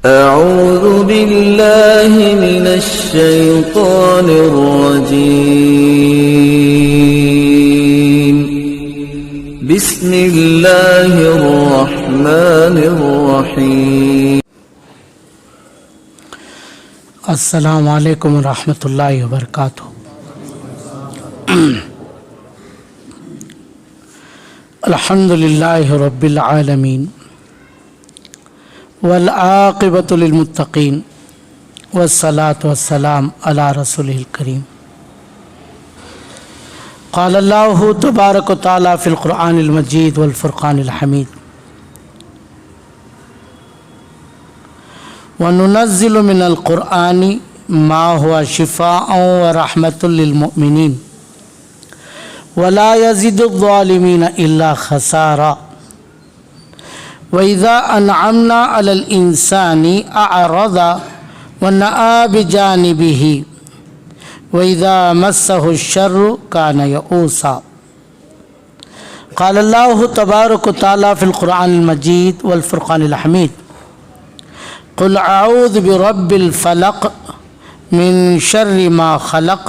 أعوذ بالله من الشيطان الرجيم. بسم الله الرحمن الرحيم. السلام علیکم ورحمۃ اللہ وبرکاتہ. الحمد للہ رب العالمین والعاقبۃ للمتقین والصلاۃ والسلام علی رسولہ الکریم. قال اللہ تبارک و تعالی فی القرآن المجید والفرقان الحمید. وَنُنَزِّلُ مِنَ الْقُرْآنِ مَا هُوَ شِفَاءٌ وَرَحْمَةٌ لِّلْمُؤْمِنِينَ وَلَا يَزِيدُ الظَّالِمِينَ إِلَّا خَسَارًا. وَإِذَا أَنْعَمْنَا عَلَى الْإِنسَانِ أَعْرَضَ وَنَأَىٰ بِجَانِبِهِ وَإِذَا مَسَّهُ الشَّرُّ كَانَ يَئُوسًا. قال اللہ تبارک و تعالی فی القرآن المجید والفرقان الحمید. قل اعوذ برب الفلق من شر ما خلق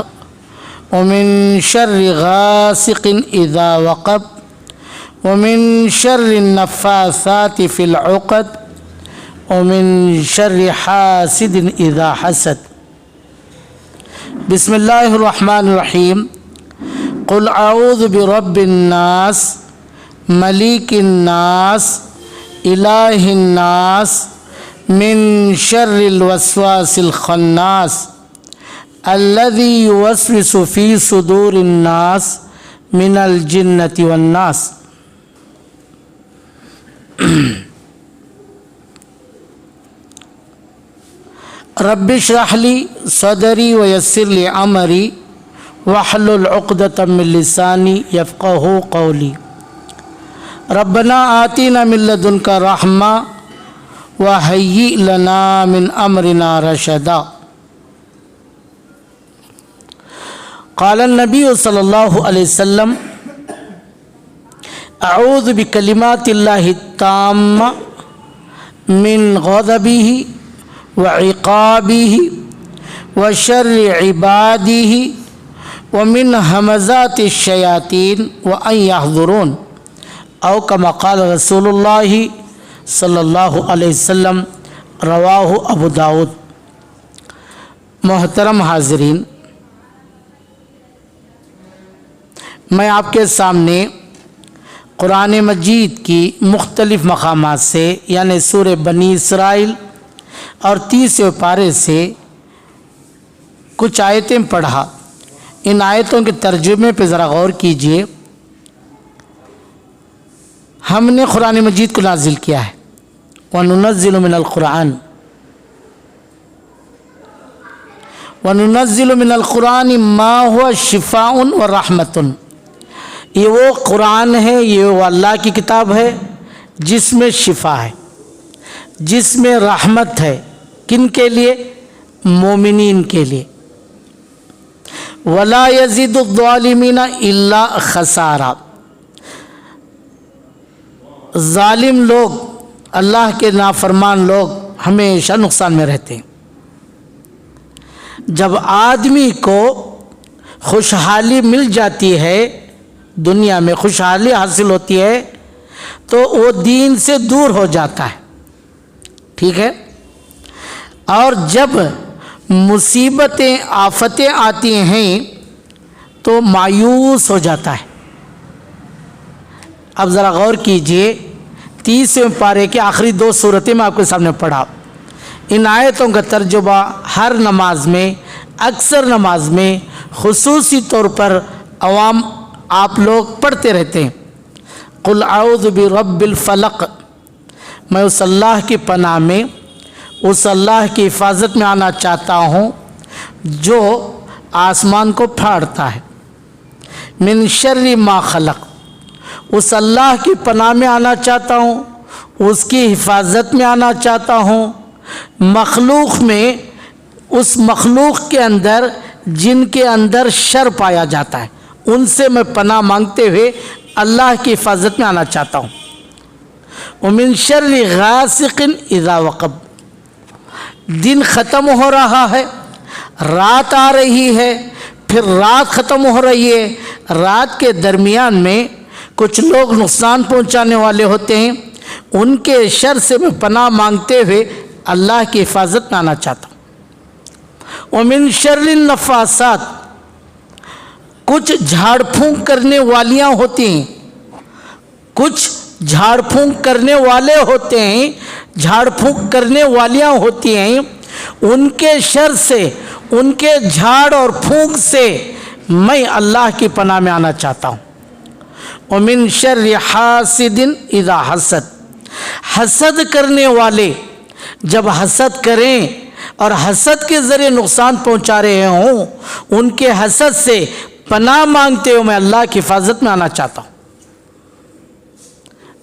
ومن شر غاسق اذا وقب ومن شر النفاثات في العقد ومن شر حاسد اذا حسد. بسم اللہ الرحمن الرحیم. قل اعوذ برب الناس ملک الناس الہ الناس من شر الوسواس الخناس الذي يوسوس في صدور الناس من الجنة والناس. رب اشرح لي صدري ويسر لي امري واحلل عقدة من لساني يفقهوا قولي. ربنا آتنا من لدنك رحمة وَهَيِّئْ لَنَا مِنْ أَمْرِنَا رَشَدًا. قال النبی صلی اللہ علیہ وسلم اعوذ بکلمات اللہ التامة من غضبه وعقابه وشر عباده ومن همزات الشیاطین وأن يحضرون او كما قال رسول اللہ صلی اللہ علیہ وسلم. رواہ ابو داؤد. محترم حاضرین، میں آپ کے سامنے قرآن مجید کی مختلف مقامات سے یعنی سورہ بنی اسرائیل اور 30 پارے سے کچھ آیتیں پڑھا. ان آیتوں کے ترجمے پہ ذرا غور کیجئے. ہم نے قرآن مجید کو نازل کیا ہے. وَنُنَزِّلُ مِنَ الْقُرْآنِ وَنُنَزِّلُ مِنَ الْقُرْآنِ مَا هُوَ شِفَاءٌ وَرَحْمَةٌ. یہ وہ قرآن ہے، یہ وہ اللہ کی کتاب ہے جس میں شفا ہے، جس میں رحمت ہے. کن کے لیے؟ مومنین کے لیے. وَلَا يَزِيدُ الظَّالِمِينَ إِلَّا خَسَارًا. ظالم لوگ، اللہ کے نافرمان لوگ ہمیشہ نقصان میں رہتے ہیں. جب آدمی کو خوشحالی مل جاتی ہے، دنیا میں خوشحالی حاصل ہوتی ہے، تو وہ دین سے دور ہو جاتا ہے. ٹھیک ہے؟ اور جب مصیبتیں آفتیں آتی ہیں تو مایوس ہو جاتا ہے. اب ذرا غور کیجئے. 30 پارے کے آخری 2 صورتیں میں آپ کے سامنے پڑھا. ان آیتوں کا ترجمہ ہر نماز میں، اکثر نماز میں، خصوصی طور پر عوام آپ لوگ پڑھتے رہتے ہیں. قل اعوذ برب الفلق. میں اس اللہ کی پناہ میں، اس اللہ کی حفاظت میں آنا چاہتا ہوں جو آسمان کو پھاڑتا ہے. من شر ما خلق. اس اللہ کی پناہ میں آنا چاہتا ہوں، اس کی حفاظت میں آنا چاہتا ہوں. مخلوق میں، اس مخلوق کے اندر جن کے اندر شر پایا جاتا ہے، ان سے میں پناہ مانگتے ہوئے اللہ کی حفاظت میں آنا چاہتا ہوں. ومن شر غاسق اذا وقب. दिन ख़त्म हो रहा है, रात आ रही है, फिर रात ख़त्म हो रही है। रात के दरमियान में कुछ लोग नुकसान पहुंचाने वाले होते हैं, उनके शर से मैं पनाह मांगते हुए अल्लाह की हिफाजत में आना चाहता हूँ। वमिन शर्रिन नफ़ासात, कुछ झाड़ फूंक करने वालियाँ होती हैं, कुछ झाड़ फूंक करने वाले होते हैं, झाड़ फूंक करने वालियाँ होती हैं, उनके शर से, उनके झाड़ और फूंक से मैं अल्लाह की पनाह में आना चाहता हूँ। वमिन शर्रि हासिदिन इज़ा हसद, हसद करने वाले जब हसद करें और हसद के ज़रिए नुकसान पहुँचा रहे हों, उनके हसद से पनाह मांगते हुए मैं अल्लाह की हिफाजत में आना चाहता हूँ।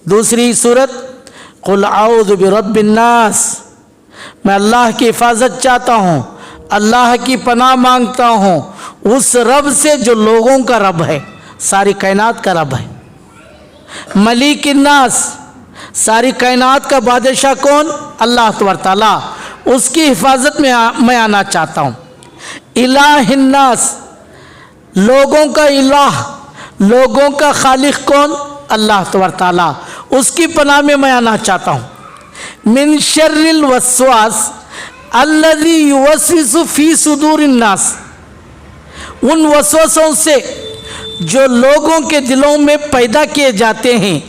दूसरी सूरत कुल आऊज़ु बिरब्बिन नास, मैं अल्लाह की हिफाजत चाहता हूँ, अल्लाह की पनाह मांगता हूँ उस रब से जो लोगों का रब है, सारी कायनात का रब है। मलिकिन नास, सारी कायनात का बादशाह कौन? अल्लाह तबारक तआला, उसकी हिफाजत में मैं आना चाहता हूँ। इलाहिन नास, लोगों का इलाह, लोगों का खालिक कौन? अल्लाह तबारक तआला, उसकी पनाह में मैं आना चाहता हूँ। मिन शर्रिल वस्वास अल्लज़ी युवस्विसु फी सुदूरिन नास, उन वसवसों से जो लोगों के दिलों में पैदा किए जाते हैं।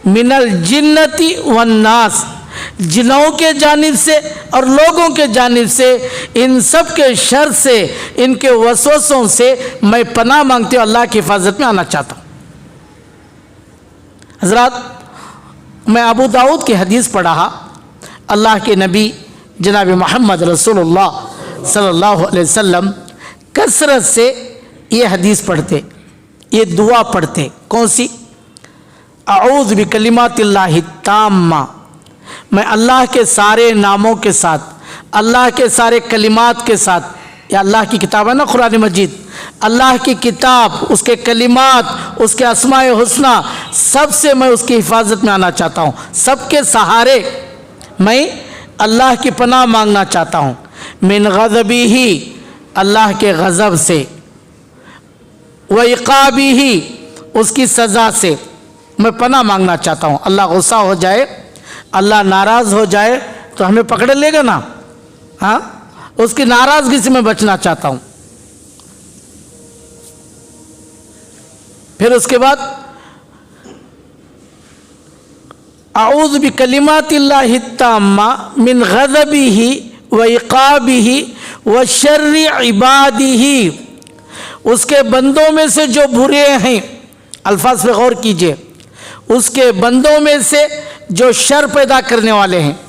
मिनल जिन्नति वन्नास, जिनों के जानिब से और लोगों के जानिब से, इन सब के शर से, इनके वसवसों से मैं पनाह मांगते हुए अल्लाह की हिफाजत में आना चाहता हूँ। हज़रात, मैं अबू दाऊद की हदीस पढ़ा, अल्लाह के नबी जनाब मोहम्मद रसूलुल्लाह सल्लल्लाहु अलैहि वसल्लम कसरत से ये हदीस पढ़ते, ये दुआ पढ़ते। कौन सी? अऊज़ु बिकलिमातिल्लाहि ताम्मा, मैं अल्लाह के सारे नामों के साथ, अल्लाह के सारे कलिमात के साथ, या अल्लाह की किताब है ना कुरान मजीद, अल्लाह की किताब, उसके कलिमात, उसके अस्माए हुस्ना, सबसे मैं उसकी हिफाजत में आना चाहता हूँ। सबके सहारे मैं अल्लाह की पनाह मांगना चाहता हूँ। मिन ग़ज़बिही, अल्लाह के गज़ब से, व इक़ाबिही, उसकी सज़ा से मैं पनाह मांगना चाहता हूँ। अल्लाह गुस्सा हो जाए, अल्लाह नाराज़ हो जाए तो हमें पकड़ लेगा ना, हाँ, उसकी नाराज़गी से मैं बचना चाहता हूँ। फिर उसके बाद अऊज़ु बिकलिमातिल्लाहि ताम्मा मिन ग़ज़बिही व इक़ाबिही व शर्रि इबादिही, उसके बंदों में से जो बुरे हैं, अल्फाज पे गौर कीजिए, उसके बंदों में से जो शर पैदा करने वाले हैं,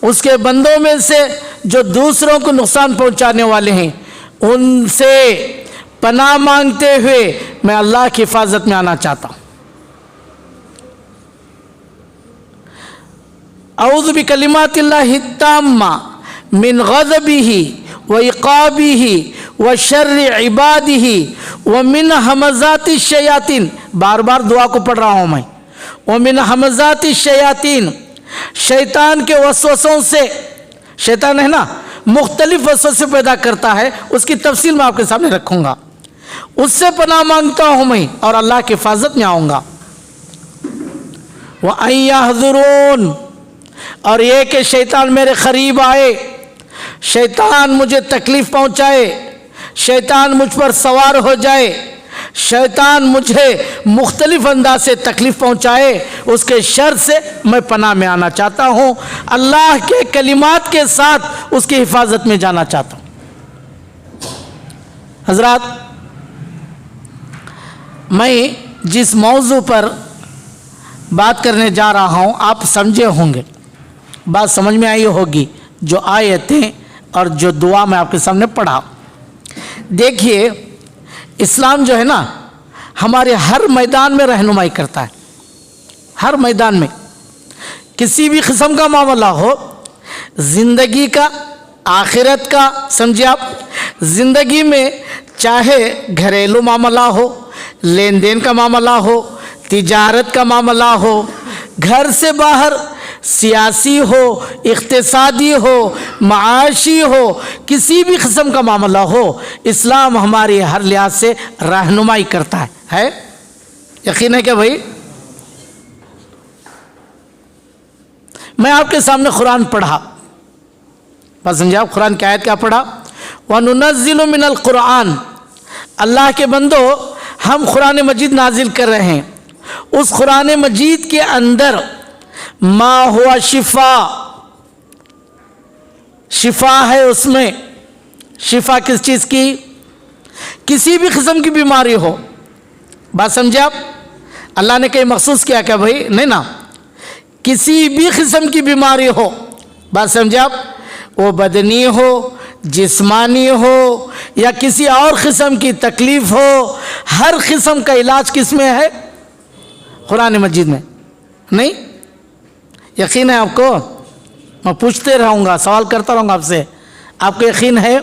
उसके बंदों में से जो दूसरों को नुकसान पहुंचाने वाले हैं, उनसे पनाह मांगते हुए मैं अल्लाह की हिफाजत में आना चाहता हूँ। अऊज़ु बिकलिमातिल्लाहि ताम्मा मिन ग़ज़बिही व इक़ाबिही व शर्रि इबादिही व मिन हमज़ाति शयातीन, बार बार दुआ को पढ़ रहा हूँ मैं। व मिन हमज़ाति शयातीन, शैतान के वसवसों से, शैतान है ना, मुख्तलिफ वसवसे पैदा करता है, उसकी तफसील मैं आपके सामने रखूँगा। उससे पनाह मांगता हूँ मैं और अल्लाह की हिफाजत में आऊँगा। व अन यहज़ुरून, और ये कि शैतान मेरे करीब आए, शैतान मुझे तकलीफ़ पहुँचाए, शैतान मुझ पर सवार हो जाए, शैतान मुझे मुख्तलिफ़ अंदाज से तकलीफ़ पहुँचाए, उसके शर से मैं पनाह में आना चाहता हूँ। अल्लाह के कलिमात के साथ उसकी हिफाजत में जाना चाहता हूँ। हज़रात, मैं जिस मौजू पर बात करने जा रहा हूँ आप समझे होंगे, बात समझ में आई होगी, जो आयतें और जो दुआ मैं आपके सामने पढ़ा। देखिए, इस्लाम जो है ना, हमारे हर मैदान में रहनुमाई करता है। हर मैदान में किसी भी किस्म का मामला हो, ज़िंदगी का, आखिरत का, समझिए आप, ज़िंदगी में चाहे घरेलू मामला हो, लेन देन का मामला हो, तिजारत का मामला हो, घर से बाहर सियासी हो, इख्तिसादी हो, माशी हो, किसी भी किस्म का मामला हो, इस्लाम हमारी हर लिहाज से रहनुमाई करता है? यकीन है क्या भाई? मैं आपके सामने कुरान पढ़ा, बस समझे आप? कुरान की आयत क्या पढ़ा? वनुनज़्ज़िलु मिनल कुरान, अल्लाह के बंदो हम कुरान मजीद नाजिल कर रहे हैं, उस कुरान मजीद के अंदर मा हुआ शिफा, शिफा है उसमें। शिफा किस चीज़ की? किसी भी किस्म की बीमारी हो। बात समझे आप? अल्लाह ने कहीं मखसूस किया क्या भाई? नहीं ना, किसी भी किस्म की बीमारी हो, बात समझे आप? वो बदनी हो, जिस्मानी हो या किसी और किस्म की तकलीफ हो, हर किस्म का इलाज किस में है? कुरान मजीद में। नहीं यकीन है आपको? मैं पूछते रहूँगा, सवाल करता रहूँगा आपसे, आपको यकीन है?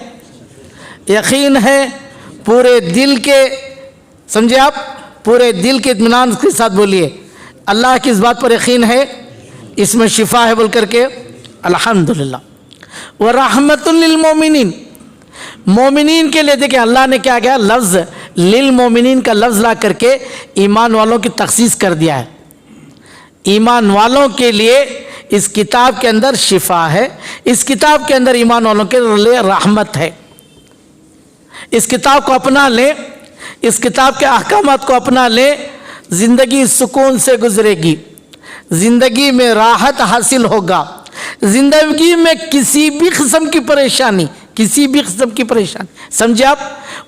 यकीन है पूरे दिल के, समझे आप? पूरे दिल के इत्मीनान के साथ बोलिए, अल्लाह की इस बात पर यकीन है इसमें शिफा है बोल करके? अल्हम्दुलिल्लाह। व रहमतुल लिल मोमिनीन, मोमिनीन के लिए देखिए अल्लाह ने क्या किया, लफ्ज़ लिल मोमिनीन का लफ्ज़ ला करके ईमान वालों की तखसीस कर दिया है। ईमान वालों के लिए इस किताब के अंदर शिफा है, इस किताब के अंदर ईमान वालों के लिए रहमत है। इस किताब को अपना ले, इस किताब के अहकामात को अपना ले, ज़िंदगी सुकून से गुजरेगी, ज़िंदगी में राहत हासिल होगा, ज़िंदगी में किसी भी किस्म की परेशानी, किसी भी किस्म की परेशानी, समझे आप?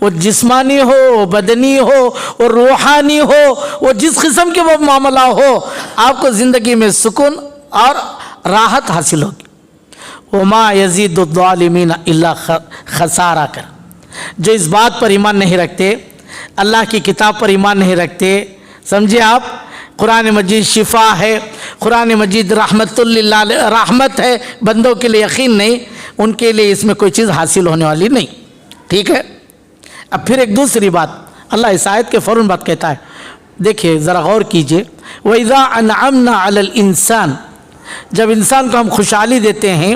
वो जिस्मानी हो, वो बदनी हो, वो रूहानी हो, वो जिस किस्म के वो मामला हो, आपको ज़िंदगी में सुकून और राहत हासिल होगी। वमा यज़ीदुज़्ज़ालिमीन इल्ला खसारा कर, जो इस बात पर ईमान नहीं रखते, अल्लाह की किताब पर ईमान नहीं रखते, समझे आप? कुरान मजीद शिफा है, कुरान मजीद रहमतुल लिल रहमत है, बंदों के लिए यकीन नहीं, उनके लिए इसमें कोई चीज़ हासिल होने वाली नहीं। ठीक है? अब फिर एक दूसरी बात, अल्लाह इस आयत के फ़ौरन बात कहता है, देखिए ज़रा गौर कीजिए, वइज़ा अनअमना अलल इंसान, जब इंसान को हम खुशहाली देते हैं,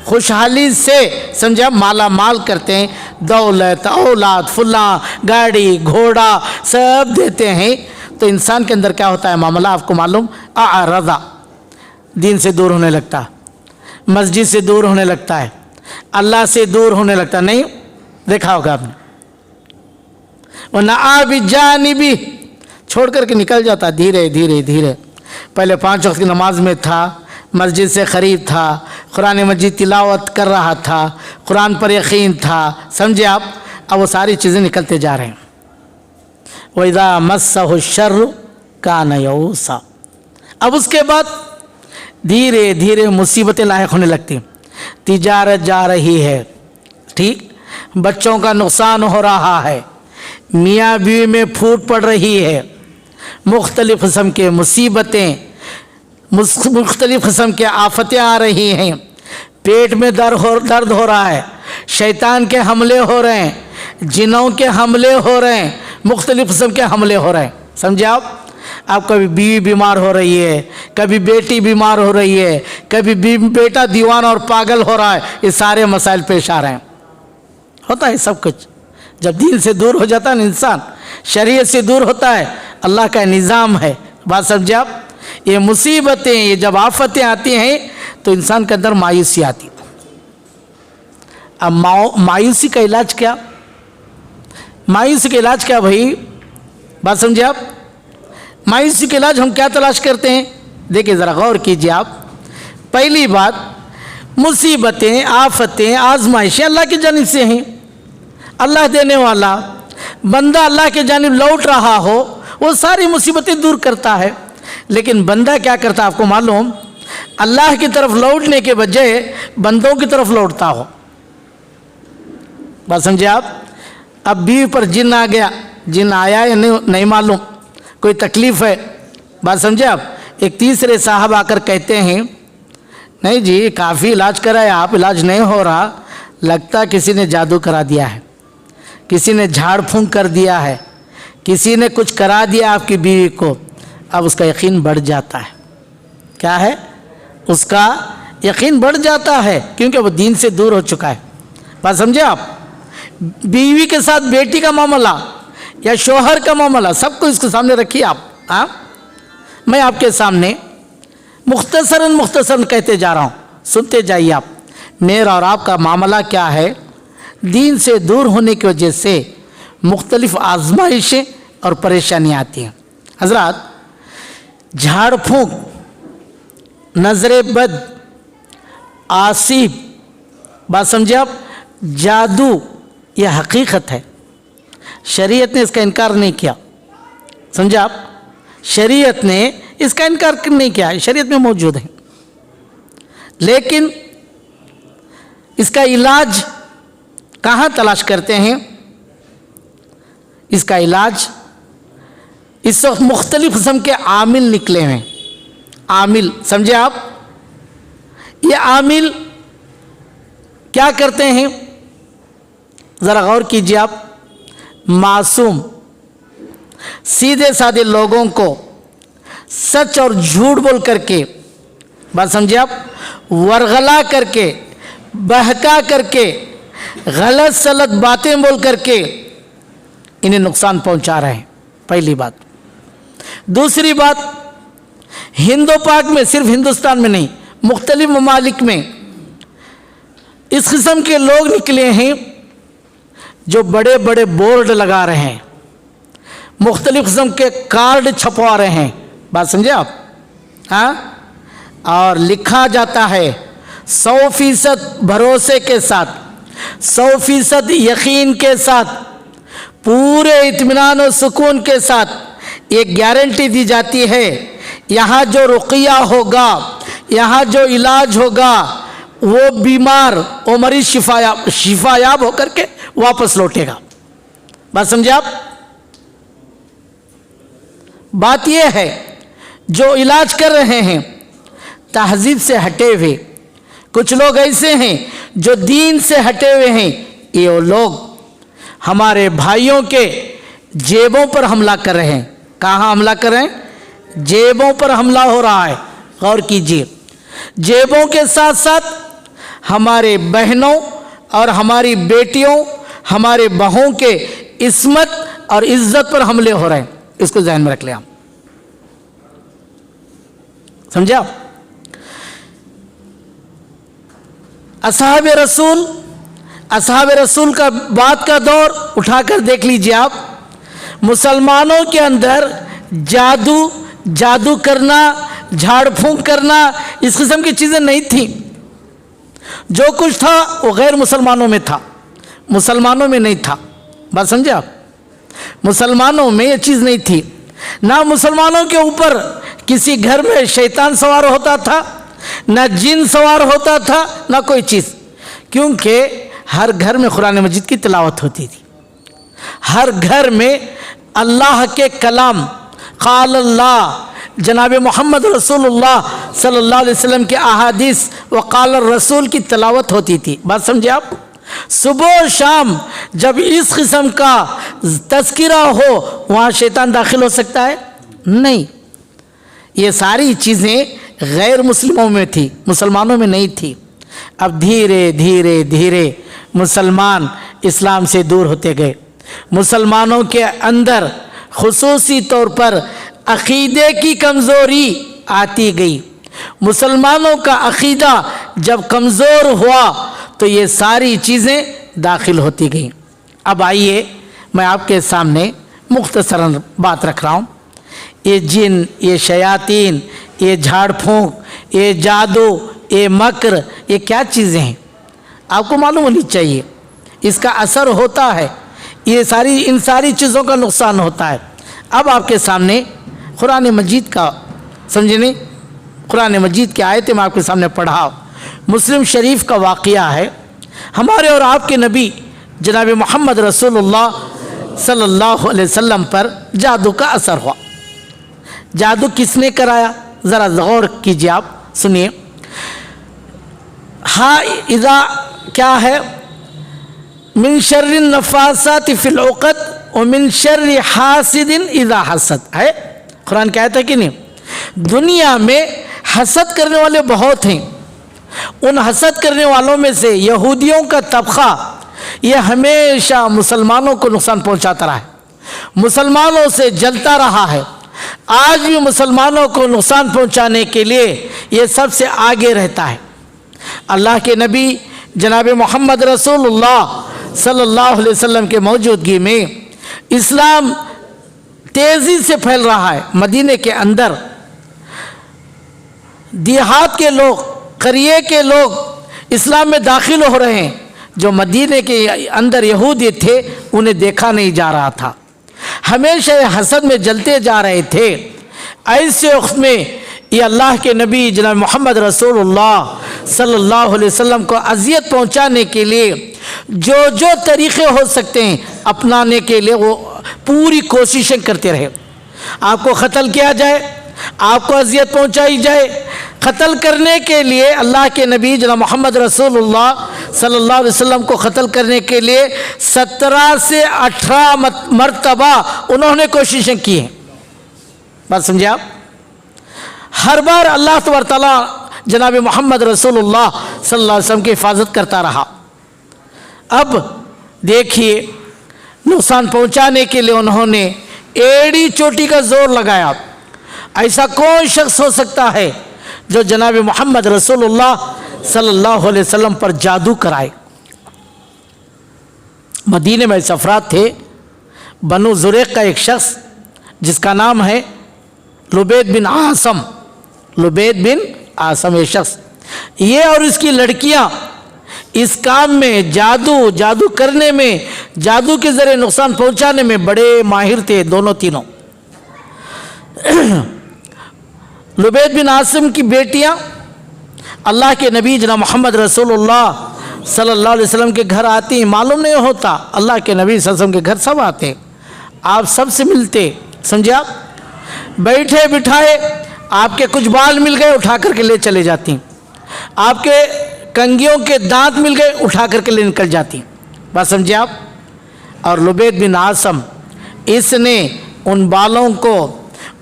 खुशहाली से समझे आप माला माल करते हैं, दौलत औलाद फुला गाड़ी घोड़ा सब देते हैं, तो इंसान के अंदर क्या होता है मामला आपको मालूम? आरज़ा, दीन से दूर होने लगता है, मस्जिद से दूर होने लगता है, अल्लाह से दूर होने लगता है। नहीं देखा होगा आपने? वो ना जानिबी छोड़ करके निकल जाता धीरे धीरे धीरे। पहले 5 वक्त की नमाज में था, मस्जिद से करीब था, कुरान मजीद तिलावत कर रहा था, कुरान पर यकीन था, समझे आप? अब वो सारी चीज़ें निकलते जा रहे हैं। वइज़ा मस्सहु शर्रु कान यऊसा, अब उसके बाद धीरे धीरे मुसीबतें लायक होने लगती, तिजारत जा रही है, ठीक, बच्चों का नुकसान हो रहा है, मियाँ बीवी में फूट पड़ रही है, मुख्तलिफ़ किस्म के मुसीबतें, मुख्तलिफ़ किस्म के आफतें आ रही हैं, पेट में दर्द हो रहा है, शैतान के हमले हो रहे हैं, जिनों के हमले हो रहे हैं, मुख्तलिफ़ किस्म के हमले हो रहे हैं, समझे आप? कभी बीवी बीमार हो रही है, कभी बेटी बीमार हो रही है, कभी बेटा दीवाना और पागल हो रहा है, ये सारे मसाइल पेश आ रहे हैं। होता है सब कुछ, जब दीन से दूर हो जाता है ना इंसान, शरीयत से दूर होता है, अल्लाह का निज़ाम है, बात समझे आप? ये मुसीबतें, ये जब आफतें आती हैं तो इंसान के अंदर मायूसी आती। अब मायूसी का इलाज क्या? मायूसी का इलाज क्या भाई? बात समझे आप? मायूसी का इलाज हम क्या तलाश करते हैं? देखिए ज़रा गौर कीजिए आप। पहली बात, मुसीबतें आफतें आजमाइशें अल्लाह की जानिब से हैं, अल्लाह देने वाला, बंदा अल्लाह के जानिब लौट रहा हो वो सारी मुसीबतें दूर करता है। लेकिन बंदा क्या करता है आपको मालूम? अल्लाह की तरफ लौटने के बजाय बंदों की तरफ लौटता हो। बात समझे आप? अब बीवी पर जिन आ गया, जिन आया या नहीं मालूम, कोई तकलीफ़ है, बात समझे आप? एक तीसरे साहब आकर कहते हैं नहीं जी काफ़ी इलाज कराया, आप इलाज नहीं हो रहा, लगता किसी ने जादू करा दिया है, किसी ने झाड़ फूंक कर दिया है, किसी ने कुछ करा दिया आपकी बीवी को। अब उसका यकीन बढ़ जाता है, क्या है? اس کا یقین بڑھ جاتا ہے کیونکہ وہ دین سے دور ہو چکا ہے. بات سمجھے آپ؟ بیوی کے ساتھ بیٹی کا معاملہ یا شوہر کا معاملہ سب کو اس کے سامنے رکھیے آپ. میں آپ کے سامنے مختصراً کہتے جا رہا ہوں, سنتے جائیے آپ. میرا اور آپ کا معاملہ کیا ہے؟ دین سے دور ہونے کی وجہ سے مختلف آزمائشیں اور پریشانیاں آتی ہیں. حضرات, جھاڑ پھونک, نظر بد, آسیب, بات سمجھے آپ, جادو, یہ حقیقت ہے. شریعت نے اس کا انکار نہیں کیا. سمجھے آپ؟ شریعت نے اس کا انکار نہیں کیا, شریعت میں موجود ہے. لیکن اس کا علاج کہاں تلاش کرتے ہیں؟ اس کا علاج اس وقت مختلف قسم کے عامل نکلے ہیں. عامل سمجھے آپ؟ یہ عامل کیا کرتے ہیں؟ ذرا غور کیجیے آپ. معصوم سیدھے سادے لوگوں کو سچ اور جھوٹ بول کر کے, بات سمجھے آپ, ورغلا کر کے, بہکا کر کے, غلط سلط باتیں بول کر کے انہیں نقصان پہنچا رہے ہیں. پہلی بات. دوسری بات, ہند و پاک میں, صرف ہندوستان میں نہیں, مختلف ممالک میں اس قسم کے لوگ نکلے ہیں جو بڑے بڑے بورڈ لگا رہے ہیں, مختلف قسم کے کارڈ چھپوا رہے ہیں. بات سمجھے آپ؟ اور لکھا جاتا ہے 100% بھروسے کے ساتھ, 100% یقین کے ساتھ, پورے اطمینان و سکون کے ساتھ ایک گارنٹی دی جاتی ہے, یہاں جو رقیہ ہوگا, یہاں جو علاج ہوگا, وہ بیمار وہ مریض شفا یاب ہو کر کے واپس لوٹے گا. بات سمجھے آپ؟ بات یہ ہے جو علاج کر رہے ہیں تہذیب سے ہٹے ہوئے, کچھ لوگ ایسے ہیں جو دین سے ہٹے ہوئے ہیں, یہ لوگ ہمارے بھائیوں کے جیبوں پر حملہ کر رہے ہیں. کہاں حملہ کر رہے ہیں؟ جیبوں پر حملہ ہو رہا ہے. غور کیجیے. جیبوں کے ساتھ ساتھ ہمارے بہنوں اور ہماری بیٹیوں, ہمارے بہوں کے عصمت اور عزت پر حملے ہو رہے ہیں. اس کو ذہن میں رکھ لیں آپ. سمجھا؟ اصحاب رسول کا بات کا دور اٹھا کر دیکھ لیجئے آپ. مسلمانوں کے اندر جادو کرنا, جھاڑ پھونک کرنا, اس قسم کی چیزیں نہیں تھیں. جو کچھ تھا وہ غیر مسلمانوں میں تھا, مسلمانوں میں نہیں تھا. بات سمجھے آپ؟ مسلمانوں میں یہ چیز نہیں تھی. نہ مسلمانوں کے اوپر کسی گھر میں شیطان سوار ہوتا تھا, نہ جن سوار ہوتا تھا, نہ کوئی چیز. کیونکہ ہر گھر میں قرآن مجید کی تلاوت ہوتی تھی. ہر گھر میں اللہ کے کلام, قال اللہ, جناب محمد رسول اللہ صلی اللہ علیہ وسلم کے احادیث وقال الرسول کی تلاوت ہوتی تھی. بات سمجھے آپ؟ صبح و شام جب اس قسم کا تذکرہ ہو وہاں شیطان داخل ہو سکتا ہے؟ نہیں. یہ ساری چیزیں غیر مسلموں میں تھی, مسلمانوں میں نہیں تھی. اب دھیرے دھیرے دھیرے مسلمان اسلام سے دور ہوتے گئے. مسلمانوں کے اندر خصوصی طور پر عقیدے کی کمزوری آتی گئی. مسلمانوں کا عقیدہ جب کمزور ہوا تو یہ ساری چیزیں داخل ہوتی گئیں. اب آئیے میں آپ کے سامنے مختصراً بات رکھ رہا ہوں. یہ جن, یہ شیاطین, یہ جھاڑ پھونک, یہ جادو, یہ مکر, یہ کیا چیزیں ہیں آپ کو معلوم ہونی چاہیے. اس کا اثر ہوتا ہے, ان ساری چیزوں کا نقصان ہوتا ہے. اب آپ کے سامنے قرآن مجید کا سمجھنے, قرآن مجید کی آیتیں میں آپ کے سامنے پڑھا. مسلم شریف کا واقعہ ہے. ہمارے اور آپ کے نبی جناب محمد رسول اللہ صلی اللہ علیہ وسلم پر جادو کا اثر ہوا. جادو کس نے کرایا؟ ذرا غور کیجیے آپ, سنیے. ہاں اذا کیا ہے؟ من شر النفاثات فی العقد ومن شر حاسد اذا حسد ہے. قرآن کہتا ہے کہ نہیں؟ دنیا میں حسد کرنے والے بہت ہیں. ان حسد کرنے والوں میں سے یہودیوں کا طبقہ یہ ہمیشہ مسلمانوں کو نقصان پہنچاتا رہا ہے, مسلمانوں سے جلتا رہا ہے. آج بھی مسلمانوں کو نقصان پہنچانے کے لیے یہ سب سے آگے رہتا ہے. اللہ کے نبی جناب محمد رسول اللہ صلی اللہ علیہ وسلم کے موجودگی میں اسلام تیزی سے پھیل رہا ہے. مدینے کے اندر دیہات کے لوگ, قریے کے لوگ اسلام میں داخل ہو رہے ہیں. جو مدینے کے اندر یہودی تھے انہیں دیکھا نہیں جا رہا تھا, ہمیشہ یہ حسد میں جلتے جا رہے تھے. ایسے وقت میں یہ اللہ کے نبی جناب محمد رسول اللہ صلی اللہ علیہ وسلم کو اذیت پہنچانے کے لیے جو طریقے ہو سکتے ہیں اپنانے کے لیے وہ پوری کوششیں کرتے رہے. آپ کو قتل کیا جائے, آپ کو اذیت پہنچائی جائے. قتل کرنے کے لیے اللہ کے نبی جناب محمد رسول اللہ صلی اللہ علیہ وسلم کو قتل کرنے کے لیے 17 سے 18 مرتبہ انہوں نے کوششیں کی ہیں. بات سمجھے آپ؟ ہر بار اللہ تبارک تعالیٰ جناب محمد رسول اللہ صلی اللہ علیہ وسلم کی حفاظت کرتا رہا. اب دیکھیے نقصان پہنچانے کے لیے انہوں نے ایڑی چوٹی کا زور لگایا. ایسا کون شخص ہو سکتا ہے جو جناب محمد رسول اللہ صلی اللہ علیہ وسلم پر جادو کرائے؟ مدینے میں ایسے افراد تھے. بنو زریق کا ایک شخص جس کا نام ہے لبید بن عاصم, لبید بن عاصم یہ شخص, یہ اور اس کی لڑکیاں اس کام میں جادو کرنے میں, جادو کے ذریعے نقصان پہنچانے میں بڑے ماہر تھے دونوں تینوں. لبید بن عاصم کی بیٹیاں اللہ کے نبی جناب محمد رسول اللہ صلی اللہ علیہ وسلم کے گھر آتی ہیں. معلوم نہیں ہوتا, اللہ کے نبی صلی اللہ علیہ وسلم کے گھر سب آتے, آپ سب سے ملتے. سمجھے آپ؟ بیٹھے بٹھائے آپ کے کچھ بال مل گئے اٹھا کر کے لے چلے جاتی, آپ کے کنگھیوں کے دانت مل گئے اٹھا کر کے لے نکل جاتی. بات سمجھے آپ؟ اور لبید بن عاصم اس نے ان بالوں کو,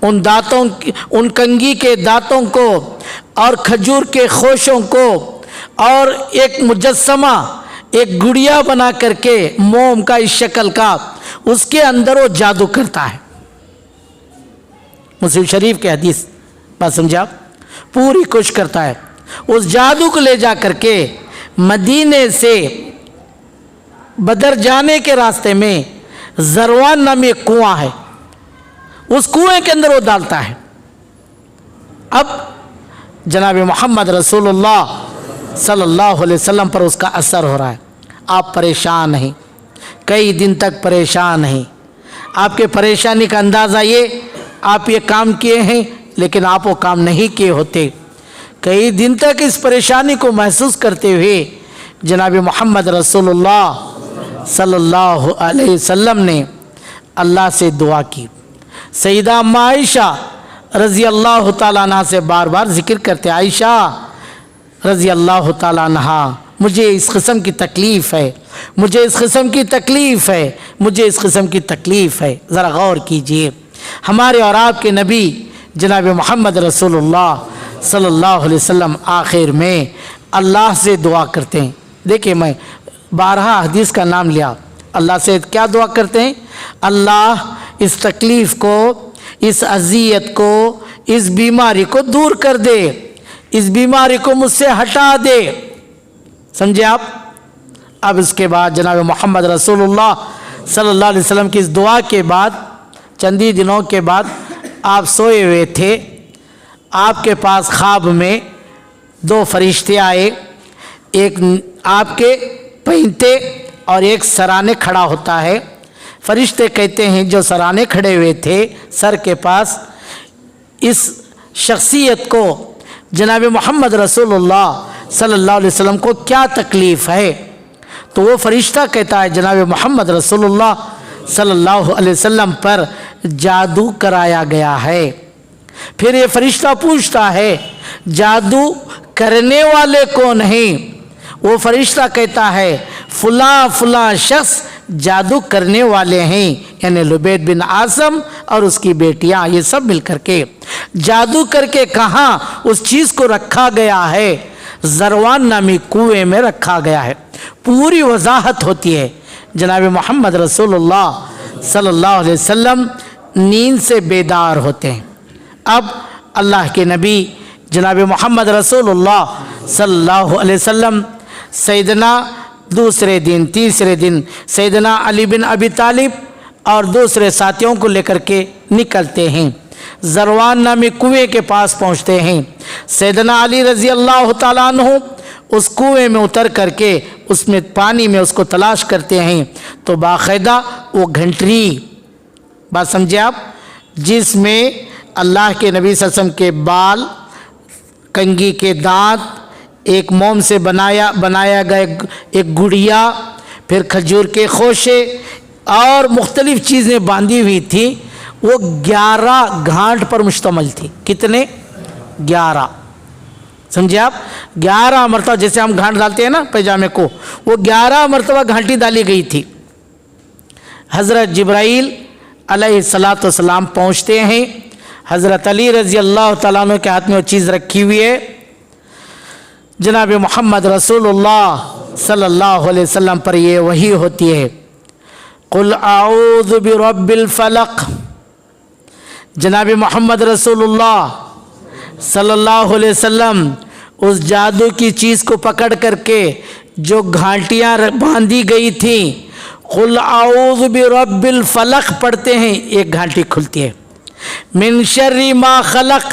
ان دانتوں, ان کنگھی کے دانتوں کو اور کھجور کے خوشوں کو اور ایک مجسمہ, ایک گڑیا بنا کر کے موم کا اس شکل کا, اس کے اندر وہ جادو کرتا ہے. مسلم شریف کے حدیث. بات سمجھے آپ؟ پوری کوشش کرتا ہے. اس جادو کو لے جا کر کے مدینے سے بدر جانے کے راستے میں زروان نامی ایک کنواں ہے, اس کنویں کے اندر وہ ڈالتا ہے. اب جناب محمد رسول اللہ صلی اللہ علیہ وسلم پر اس کا اثر ہو رہا ہے. آپ پریشان ہیں, کئی دن تک پریشان ہیں. آپ کے پریشانی کا اندازہ یہ, آپ یہ کام کیے ہیں لیکن آپ وہ کام نہیں کیے ہوتے. کئی دن تک اس پریشانی کو محسوس کرتے ہوئے جناب محمد رسول اللہ صلی اللہ علیہ وسلم نے اللہ سے دعا کی. سیدہ ام عائشہ رضی اللہ تعالیٰ عنہ سے بار بار ذکر کرتے, عائشہ رضی اللہ تعالیٰ عنہ مجھے اس قسم کی تکلیف ہے, مجھے اس قسم کی تکلیف ہے, مجھے اس قسم کی تکلیف ہے. ذرا غور کیجئے, ہمارے اور آپ کے نبی جناب محمد رسول اللہ صلی اللہ علیہ وسلم آخر میں اللہ سے دعا کرتے ہیں. دیکھیں میں 12 حدیث کا نام لیا. اللہ سے کیا دعا کرتے ہیں؟ اللہ اس تکلیف کو, اس اذیت کو, اس بیماری کو دور کر دے, اس بیماری کو مجھ سے ہٹا دے. سمجھے آپ؟ اب اس کے بعد جناب محمد رسول اللہ صلی اللہ علیہ وسلم کی اس دعا کے بعد چندی دنوں کے بعد آپ سوئے ہوئے تھے. آپ کے پاس خواب میں 2 فرشتے آئے, ایک آپ کے پہنتے اور ایک سرانے کھڑا ہوتا ہے. فرشتے کہتے ہیں جو سرانے کھڑے ہوئے تھے سر کے پاس, اس شخصیت کو جناب محمد رسول اللہ صلی اللہ علیہ وسلم کو کیا تکلیف ہے؟ تو وہ فرشتہ کہتا ہے جناب محمد رسول اللہ صلی اللہ علیہ وسلم پر جادو کرایا گیا ہے. پھر یہ فرشتہ پوچھتا ہے جادو کرنے والے کون ہیں؟ وہ فرشتہ کہتا ہے فلاں فلاں شخص جادو کرنے والے ہیں, یعنی لبید بن عاصم اور اس کی بیٹیاں, یہ سب مل کر کے. जादू करके कहाँ उस चीज़ को रखा गया है, ज़रवान नामी कुएं में रखा गया है। पूरी वजाहत होती है। जनाब मोहम्मद रसूलुल्लाह सल्लल्लाहु अलैहि वसल्लम नींद से बेदार होते हैं। अब अल्लाह के नबी जनाब मोहम्मद रसूलुल्लाह सल्लल्लाहु अलैहि वसल्लम सैयदना दूसरे दिन तीसरे दिन सैयदना अली बिन अबी तालिब और दूसरे साथियों को लेकर के निकलते हैं। ज़रवान नामी कुएं के पास पहुंचते हैं। सैयदना अली रज़ी अल्लाह ताला अन्हु उस कुएं में उतर करके उसमें पानी में उसको तलाश करते हैं तो बाकायदा वो घंटरी, बात समझे आप, जिसमें अल्लाह के नबी सल्लल्लाहु अलैहि वसल्लम के बाल, कंघी के दांत, एक मोम से बनाया गया एक गुड़िया, फिर खजूर के खोशे और मुख्तलिफ चीज़ें बांधी हुई थी। वो 11 घाट पर मुश्तमिल थी। कितने? 11। समझे आप? 11 मरतबा, जैसे हम घाट डालते हैं ना पैजामे को, वो 11 मरतबा घाटी डाली गई थी। हज़रत जिब्राइल अलैहिस्सलातु वस्सलाम पहुँचते हैं। हज़रत अली रज़ी अल्लाह तआला अन्हु के हाथ में वो चीज़ रखी हुई है। जनाब मोहम्मद रसूलुल्लाह सल्लल्लाहु अलैहि वसल्लम पर ये वही होती है, कुल आऊज़ु बिरब्बिल फलक। जनाब मोहम्मद रसूलुल्लाह सल्लल्लाहु अलैहि वसल्लम उस जादू की चीज़ को पकड़ करके जो घाटियाँ बांधी गई थी, कुल आऊज़ु बिरब्बिल फलक पढ़ते हैं, एक घाटी खुलती है। मिन शर्रि मा खलक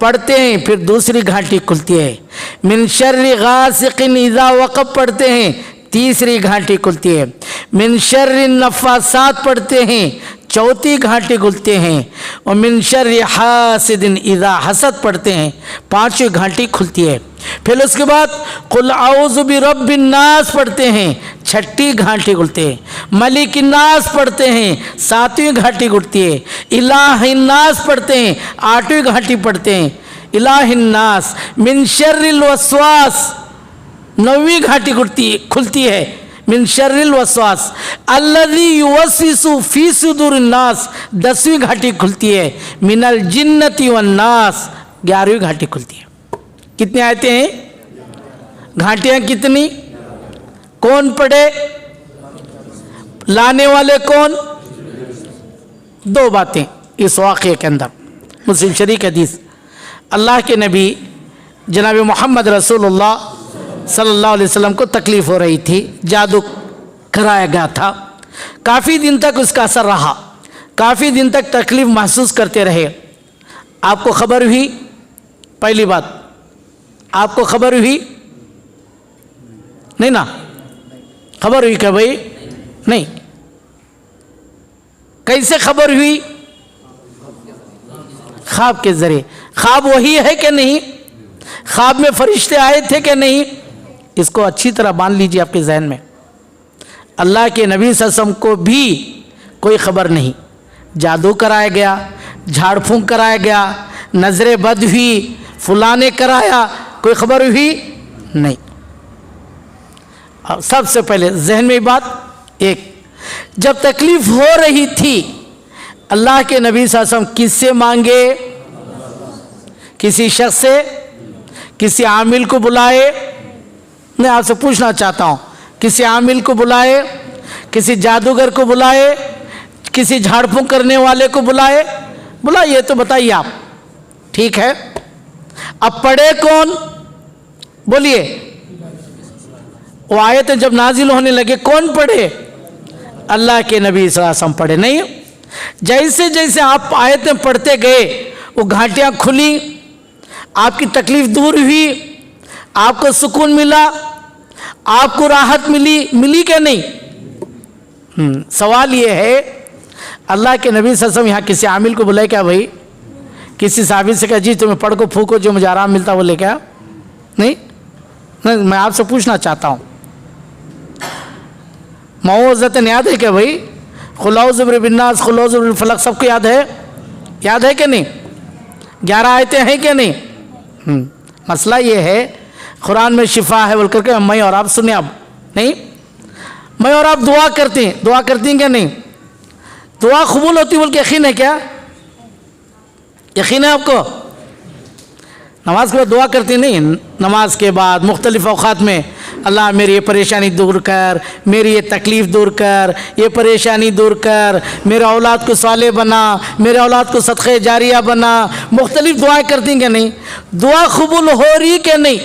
पढ़ते हैं, फिर दूसरी घाटी खुलती है। मिन शर्रि गासिकिन इज़ा वक़ब पढ़ते हैं, तीसरी घाटी खुलती है। मिन शर्रि नफ़ासात पढ़ते हैं, चौथी घाटी खुलते हैं। और मिन शर्रि हासिदिन इज़ा हसद पढ़ते हैं, पांचवी घाटी खुलती है। फिर उसके बाद कुल आऊज़ु बिरब्बिन नास पढ़ते हैं, छठी घाटी खुलती है। मलिकिन नास पढ़ते हैं, सातवीं घाटी खुलती है। इलाहिन नास पढ़ते हैं, आठवीं घाटी पढ़ते हैं। इलाहिन नास मिन शर्रिल वसवास, नौवीं घाटी खुलती है। मिन शर्रिल वसवास अल्लज़ी युवस्विसु फी सुदूरिन नास, 10वीं घाटी खुलती है। मिनल जिन्नति वन नास, 11वीं घाटी खुलती है। कितनी आयतें हैं? घाटियाँ कितनी? कौन पढ़े? लाने वाले कौन? 2 बातें इस वाक़े के अंदर। मुस्लिम शरीफ हदीस, अल्लाह के नबी जनाब मोहम्मद रसूलुल्लाह सल्लल्लाहु अलैहि वसल्लम को तकलीफ़ हो रही थी, जादू कराया गया था। काफ़ी दिन तक उसका असर रहा, काफ़ी दिन तक तकलीफ़ महसूस करते रहे। आपको खबर हुई? पहली बात, आपको खबर हुई? नहीं ना? खबर हुई क्या भाई? नहीं। कैसे खबर हुई? ख्वाब के ज़रिए। ख्वाब वही है कि नहीं? ख्वाब में फरिश्ते आए थे कि नहीं? इसको अच्छी तरह मान लीजिए आपके जहन में। अल्लाह के नबी सल्लल्लाहु अलैहि वसल्लम को भी कोई खबर नहीं। जादू कराया गया, झाड़ फूंक कराया गया, नजर बद हुई, फुला ने कराया, कोई खबर हुई नहीं। अब सबसे पहले जहन में बात एक, जब तकलीफ हो रही थी अल्लाह के नबी सल्लल्लाहु अलैहि वसल्लम किससे मांगे? किसी शख्स से, किसी आमिल को बुलाए? मैं आपसे पूछना चाहता हूँ, किसी आमिल को बुलाए, किसी जादूगर को बुलाए, किसी झाड़ फूंक करने वाले को बुलाइए तो बताइए आप। ठीक है, अब पढ़े कौन? बोलिए। वो आयतें जब नाजिल होने लगे कौन पढ़े? अल्लाह के नबी सल्लल्लाहु अलैहि वसल्लम पढ़े। नहीं, जैसे जैसे आप आयतें पढ़ते गए वो घाटियाँ खुली, आपकी तकलीफ दूर हुई, आपको सुकून मिला, आपको राहत मिली क्या नहीं? सवाल ये है, अल्लाह के नबी सल्लल्लाहु अलैहि वसल्लम यहाँ किसी आमिल को बुलाए क्या भाई? किसी साबित से कहा जी तुम्हें पढ़ को फूको जो मुझे आराम मिलता वो ले क्या? नहीं, मैं आपसे पूछना चाहता हूँ, मौज़तन याद है क्या भाई? खुलाउज़ु बिन्नास, खुलाउज़ु बिल फलक, सबको याद है? याद है कि नहीं? 11 आयतें हैं कि नहीं? मसला ये है, कुरान में शिफा है बोल करके मैं और आप सुने, अब नहीं, मैं और आप दुआ करते हैं क्या नहीं? दुआ कबूल होती बोल के यकीन है क्या? यकीन है आपको? नमाज के बाद दुआ करती नहीं, नमाज के बाद मुख्तलिफ औक़ात में अल्लाह मेरी ये परेशानी दूर कर, मेरी ये तकलीफ़ दूर कर, ये परेशानी दूर कर, मेरे औलाद को साले बना, मेरे औलाद को सदक़े जारिया बना, मुख्तलिफ दुआएं करती कि नहीं? दुआ कबूल हो रही कि नहीं,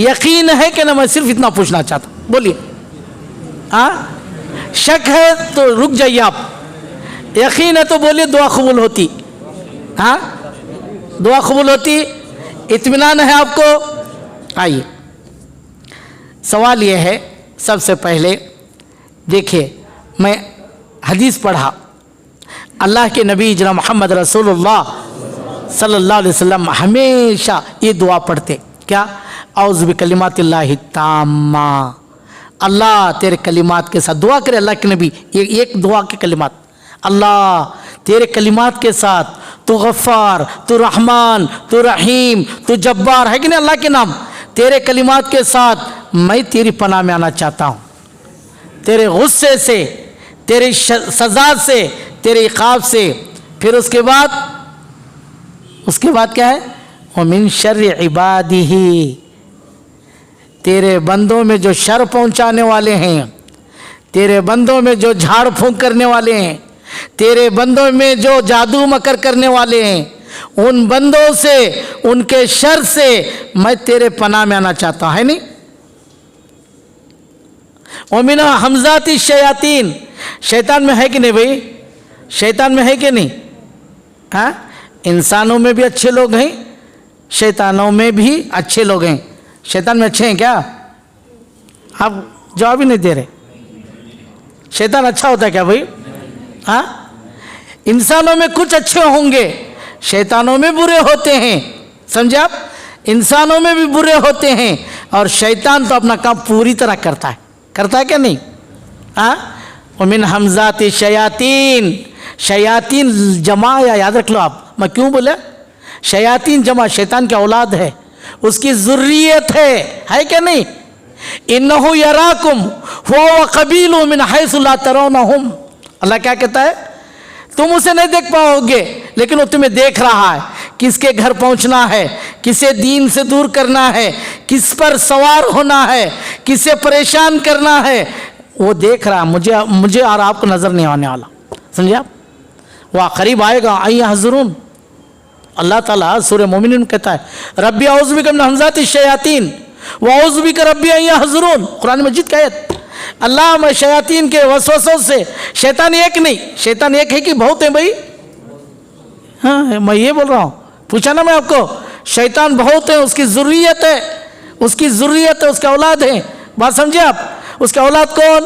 यकीन है कि ना? मैं सिर्फ इतना पूछना चाहता हूँ, बोलिए। हाँ, शक है तो रुक जाइए आप, यकीन है तो बोलिए दुआ कबूल होती। हाँ, दुआ कबूल होती, इत्मीनान है आपको? आइए, सवाल ये है, सबसे पहले देखिए, मैं हदीस पढ़ा, अल्लाह के नबी जनाब मोहम्मद रसूलुल्लाह सल्लल्लाहु अलैहि वसल्लम हमेशा ये दुआ पढ़ते, क्या? औज़ु बिकलिमातिल्लाहि ताम्मा, अल्लाह तेरे कलिमात के साथ दुआ करे अल्लाह के नबी, ये एक दुआ के कलिमात, अल्लाह तेरे कलिमात के साथ, तू गफ़ार, तू रहमान, तू रहीम, तू जब्बार, है कि नहीं? अल्लाह के नाम, तेरे कलिमात के साथ मैं तेरी पनाह में आना चाहता हूँ, तेरे गुस्से से, तेरी सज़ा से, तेरे इक़ाब से। फिर उसके बाद क्या है? व मिन शर्रि इबादिही, तेरे बंदों में जो शर पहुँचाने वाले हैं, तेरे बंदों में जो झाड़ फूंक करने वाले हैं, तेरे बंदों में जो जादू मकर करने वाले हैं, उन बंदों से, उनके शर से मैं तेरे पनाह में आना चाहता, है नहीं? ओमिना हमजाती शयातीन, शैतान में है कि नहीं भाई? शैतान में है कि नहीं? हाँ, इंसानों में भी अच्छे लोग हैं, शैतानों में भी अच्छे लोग हैं। शैतान में अच्छे हैं क्या? आप जवाब ही नहीं दे रहे। शैतान अच्छा होता है क्या भाई? हाँ, इंसानों में कुछ अच्छे होंगे, शैतानों में बुरे होते हैं, समझे आप? इंसानों में भी बुरे होते हैं, और शैतान तो अपना काम पूरी तरह करता है क्या नहीं? हाँ, मिन हमजाती शयातीन, शयातीन जमा, या याद रख लो आप, मैं क्यों बोला शयातीन जमा? शैतान की औलाद है, उसकी ज़ुर्रियत है क्या नहीं? इन्नहु यराकुम हुवा व कबीलुहु मिन हैसु ला तरौनहुम, अल्लाह क्या कहता है? तुम उसे नहीं देख पाओगे, लेकिन वो तुम्हें देख रहा है। किसके घर पहुंचना है, किसे दीन से दूर करना है, किस पर सवार होना है, किसे परेशान करना है, वो देख रहा है। मुझे और आपको नज़र नहीं आने वाला, समझे आप? वह करीब आएगा। आई हज़रून, अल्लाह ताला सूरह मोमिन कहता है, रब्बी औज़ु बिका मिन हमज़ाति शयातीन व औज़ु बिका रब्बी अन यहज़ुरून, कुरान मजीद की आयत। अल्लाह, मैं शयातीन के वसवसों से, शैतान एक नहीं, शैतान एक है कि बहुत है भाई? हाँ, मैं ये बोल रहा हूँ, पूछा ना मैं आपको, शैतान बहुत है, उसकी ज़ुर्रियत है, उसकी ज़ुर्रियत है, उसके औलाद है। बात समझे आप? उसके औलाद कौन?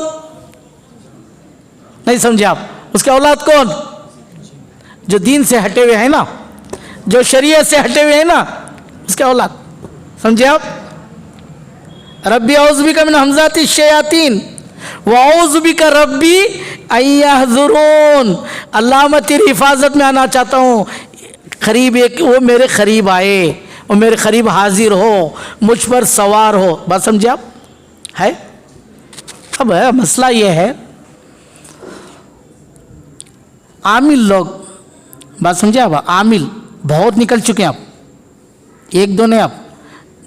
नहीं समझे आप? उसके औलाद कौन? जो दीन से हटे हुए हैं ना, जो शरीयत से हटे हुए हैं ना, उसके औलाद, समझे आप? रब्बी औज़ु बिका मिन हमज़ाति शयातीन व औज़ु बिका रब्बी अन यहज़ुरून, अल्लाह मैं तेरी हिफाजत में आना चाहता हूँ, करीब एक वो मेरे करीब आए, वो मेरे करीब हाजिर हो, मुझ पर सवार हो। बात समझे आप? है? अब मसला ये है, आमिल लोग, बात समझे आप? आमिल बहुत निकल चुके हैं आप, एक दो नहीं आप।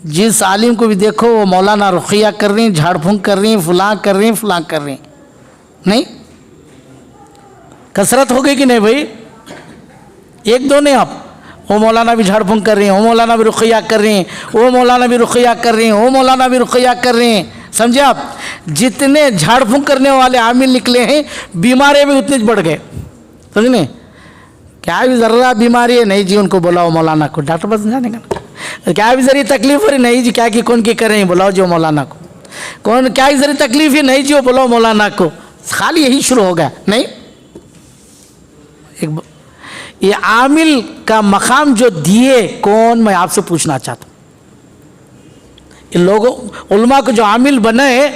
जिस आलिम को भी देखो वो मौलाना रुक़िया कर रही हैं, झाड़ फूंक कर रही हैं, फलां कर रही हैं, फलां कर रही हैं। नहीं, कसरत हो गई कि नहीं भाई? एक दो नहीं आप, वो मौलाना भी झाड़ फूंक कर रही हैं, वो मौलाना भी रुक़िया कर रही हैं, वो मौलाना भी रुक़िया कर रही हैं, वो मौलाना भी रुक़िया कर रहे हैं, समझे आप? जितने झाड़ फूंक करने वाले आमिल निकले हैं, बीमारी भी उतनी बढ़ गए, समझने? क्या भी ज़रा बीमारी है? नहीं जी, उनको बुलाओ मौलाना को, डॉक्टर पास जाने का। क्या भी ज़री तकलीफ हो रही? नहीं जी, क्या कि कौन की करें, बुलाओ जो मौलाना को। कौन क्या ज़री तकलीफ है? नहीं जी, वो बुलाओ मौलाना को। खाली यही शुरू हो गया। नहीं, ये आमिल का मकाम जो दिए कौन, मैं आपसे पूछना चाहता हूँ। इन लोगों उलमा को जो आमिल बने,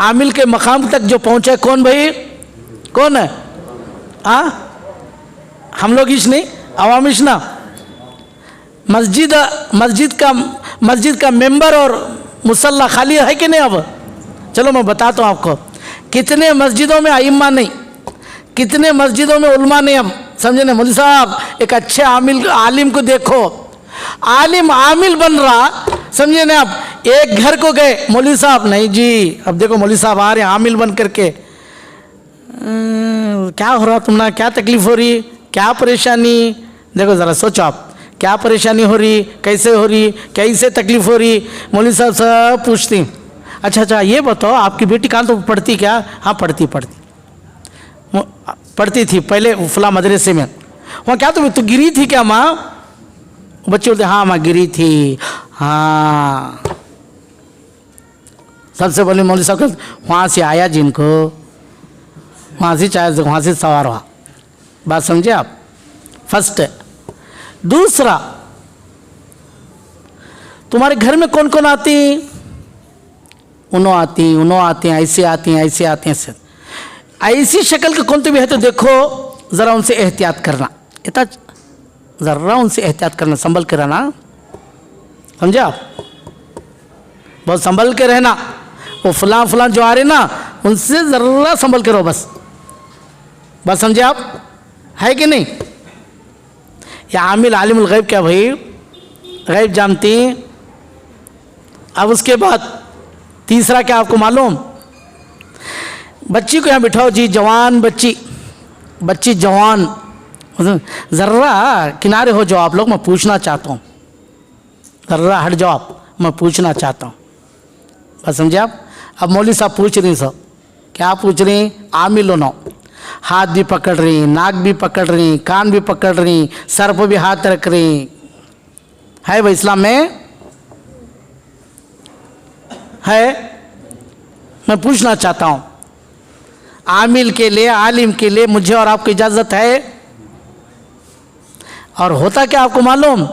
आमिल के मकाम तक जो पहुँचे, कौन भाई? कौन है? हाँ, हम लोग इस नहीं, अवामिश ना। मस्जिद का मेंबर और मुसल्ला खाली है कि नहीं? अब चलो मैं बताता हूँ आपको, कितने मस्जिदों में आइम्मा नहीं, कितने मस्जिदों में उलमा नहीं। अब समझे ना? मौलवी साहब, एक अच्छे आलिम को देखो, आलिम आमिल बन रहा, समझे ना आप। एक घर को गए, मौलवी साहब नहीं जी, अब देखो मौलवी साहब आ रहे हैं आमिल बन करके, क्या हो रहा तुम्हारा, क्या तकलीफ हो रही, क्या परेशानी, देखो ज़रा सोचो आप, क्या परेशानी हो रही, कैसे हो रही, कैसे तकलीफ हो रही। मौलवी साहब सब पूछती, अच्छा ये बताओ आपकी बेटी कहाँ तो पढ़ती क्या, हाँ पढ़ती थी पहले फला मदरसे में, वहाँ क्या तू गिरी थी क्या माँ, बच्चे बोलते हाँ माँ गिरी थी, हाँ। सबसे पहले मौलवी साहब कहते वहाँ से आया जिनको, वहाँ से चाहे वहाँ से सवार हुआ। बात समझे आप, फर्स्ट। दूसरा, तुम्हारे घर में कौन कौन आती, उन्हों आती हैं, ऐसे आती हैं, ऐसे आती हैं, ऐसी शक्ल के कौन तो भी है तो देखो ज़रा उनसे एहतियात करना, इतना ज़रा उनसे एहतियात करना, संभल के रहना, समझा, बहुत संभल के रहना। वो फलां जो आ रहे ना उनसे ज़रा संभल के रहो, बस समझे आप, है कि नहीं। या आमिल आलिमुल गैब क्या भाई, गैब जानती। अब उसके बाद तीसरा क्या आपको मालूम, बच्ची को यहाँ बिठाओ जी, जवान बच्ची जवान, ज़र्रा किनारे हो जाओ आप लोग, मैं पूछना चाहता हूँ, ज़र्रा हट जाओ आप, मैं पूछना चाहता हूँ, बस समझे आप। अब मौलवी साहब पूछ रही सब, क्या पूछ रही, आमिल होना, हाथ भी पकड़ रही, नाक भी पकड़ रही, कान भी पकड़ रही, सर पर भी हाथ रख रही, है भाई इस्लाम में है। मैं पूछना चाहता हूँ, आमिल के लिए, आलिम के लिए मुझे और आपको इजाज़त है। और होता क्या आपको मालूम,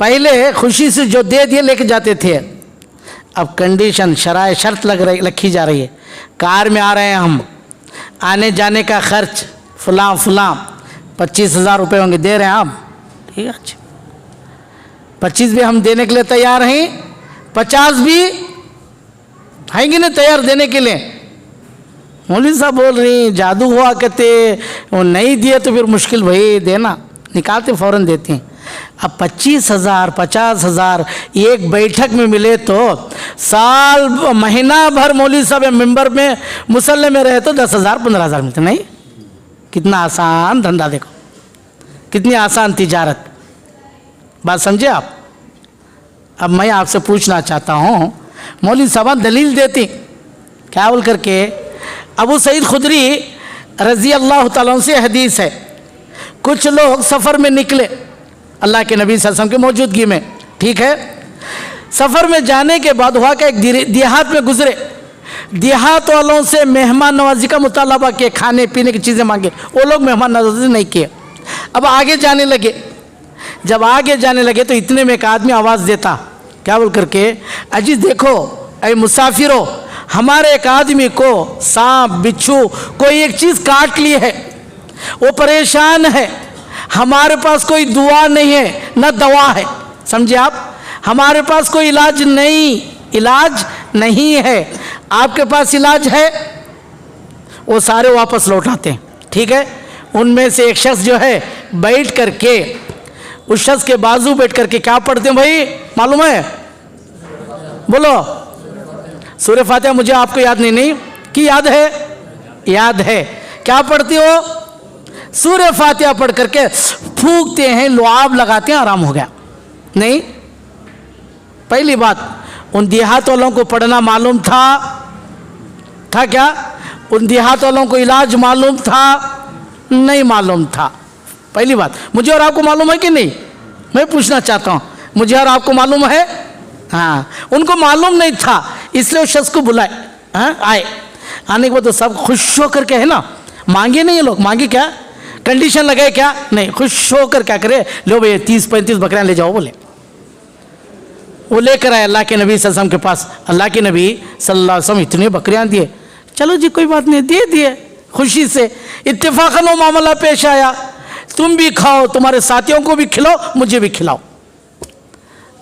पहले खुशी से जो दे दिए लेके जाते थे, अब कंडीशन शर्त रखी जा रही है, कार में आ रहे हैं हम, आने जाने का खर्च फलां 25,000 रुपये होंगे, दे रहे हैं आप, ठीक है, अच्छा 25 भी हम देने के लिए तैयार हैं, 50 भी आएंगे ना तैयार देने के लिए। मौलवी साहब बोल रही जादू हुआ कहते, वो नहीं दिए तो फिर मुश्किल भाई, देना, निकालते फ़ौरन देते हैं। अब 25,000 50,000 एक बैठक में मिले तो साल महीना भर मौलवी साहब मेंबर में मुसल्ले में रहे तो 10,000 15,000 मिलते, नहीं। कितना आसान धंधा, देखो कितनी आसान तिजारत, बात समझे आप। अब मैं आपसे पूछना चाहता हूँ, मौलवी साहब दलील देती क्या बोल करके, अबू सईद खुदरी रज़ी अल्लाह ताला से हदीस है, कुछ लोग सफ़र में निकले अल्लाह के नबी सल्लल्लाहु अलैहि वसल्लम की मौजूदगी में, ठीक है। सफ़र में जाने के बाद हुआ कि एक देहात में गुजरे, देहात वालों से मेहमान नवाजी का मुतालबा किए, खाने पीने की चीज़ें मांगे, वो लोग मेहमान नवाजी नहीं किए। अब आगे जाने लगे, जब आगे जाने लगे तो इतने में एक आदमी आवाज़ देता, क्या बोल करके, अजी देखो ऐ मुसाफिरों, हमारे एक आदमी को सांप बिच्छू कोई एक चीज़ काट ली है, वो परेशान है, हमारे पास कोई दुआ नहीं है न दवा है, समझे आप, हमारे पास कोई इलाज नहीं है, आपके पास इलाज है। वो सारे वापस लौटाते हैं, ठीक है। उनमें से एक शख्स जो है बैठ करके, उस शख्स के बाजू बैठ करके क्या पढ़ते हैं भाई मालूम है, बोलो, सूरह फातिहा। मुझे आपको याद नहीं कि याद है, क्या पढ़ती हो, सूरह फातिहा पढ़ करके फूंकते हैं, लुआब लगाते हैं, आराम हो गया। नहीं, पहली बात, उन देहात वालों को पढ़ना मालूम था क्या, उन देहात वालों को इलाज मालूम था, नहीं मालूम था। पहली बात, मुझे और आपको मालूम है कि नहीं, मैं पूछना चाहता हूँ, मुझे और आपको मालूम है, हाँ, उनको मालूम नहीं था, इसलिए उस शख्स को बुलाए, हाँ आए, आने के बाद तो सब खुश होकर के, है ना, मांगे नहीं ये लोग, मांगे क्या, कंडीशन लगाए क्या, नहीं, खुश होकर क्या करे, लो भैया 30-35 बकरियां ले जाओ, बोले। वो लेकर आए अल्लाह के नबी सल्लल्लाहु अलैहि वसल्लम के पास, अल्लाह के नबी सल्लल्लाहु अलैहि वसल्लम इतनी बकरियां दिए, चलो जी कोई बात नहीं, दे दिए खुशी से, इत्तेफाकन वो मामला पेश आया, तुम भी खाओ, तुम्हारे साथियों को भी खिलाओ, मुझे भी खिलाओ।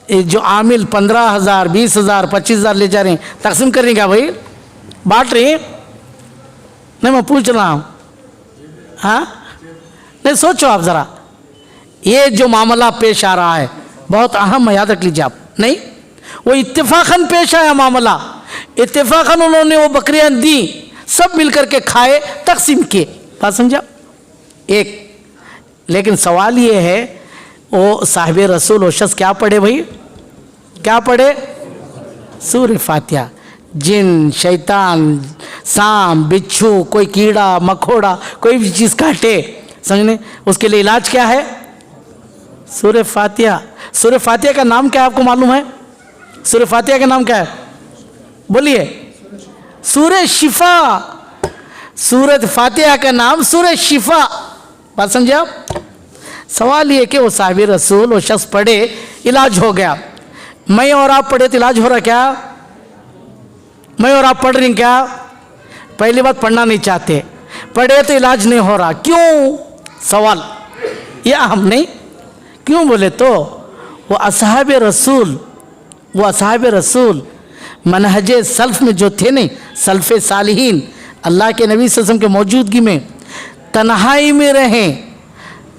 जो आमिल 15,000 20,000 25,000 ले जा रहे हैं, तकसीम कर रही क्या भाई, बांट रही, नहीं मैं पूछ रहा हूँ, हाँ नहीं सोचो आप ज़रा, ये जो मामला पेश आ रहा है, बहुत अहम है, याद रख लीजिए आप। नहीं, वो इत्तेफाकन पेश आया मामला, इत्तेफाकन उन्होंने वो बकरियां दी, सब मिलकर के खाए, तकसीम किए। बात समझा? एक, लेकिन सवाल ये है वो साहिब रसूल वो शख्स क्या पढ़े भाई, क्या पढ़े? सूरह फातिहा। जिन, शैतान, सांप, बिच्छू, कोई कीड़ा मकोड़ा कोई भी चीज़ काटे, समझने, उसके लिए इलाज क्या है? सूरह फातिहा। सूरह फातिहा का नाम क्या है आपको मालूम है? सूरह फातिहा का नाम क्या है? बोलिए। सूरह शिफा। सूरह फातिहा का नाम सूरह शिफा। बात समझे आप? सवाल ये कि वो साहिब रसूल वो शख्स पढ़े, इलाज हो गया। मैं और आप पढ़े तो इलाज हो रहा क्या? मैं और आप पढ़ रही क्या? पहली बात पढ़ना नहीं चाहते, पढ़े तो इलाज नहीं हो रहा। क्यों? सवाल ये अहम नहीं। क्यों बोले तो वो असहाब रसूल, वो असहाब रसूल मनहज सल्फ में जो थे नहीं, सल्फ सालिहीन, अल्लाह के नबी सल्लल्लाहु अलैहि वसल्लम के मौजूदगी में तन्हाई में रहें,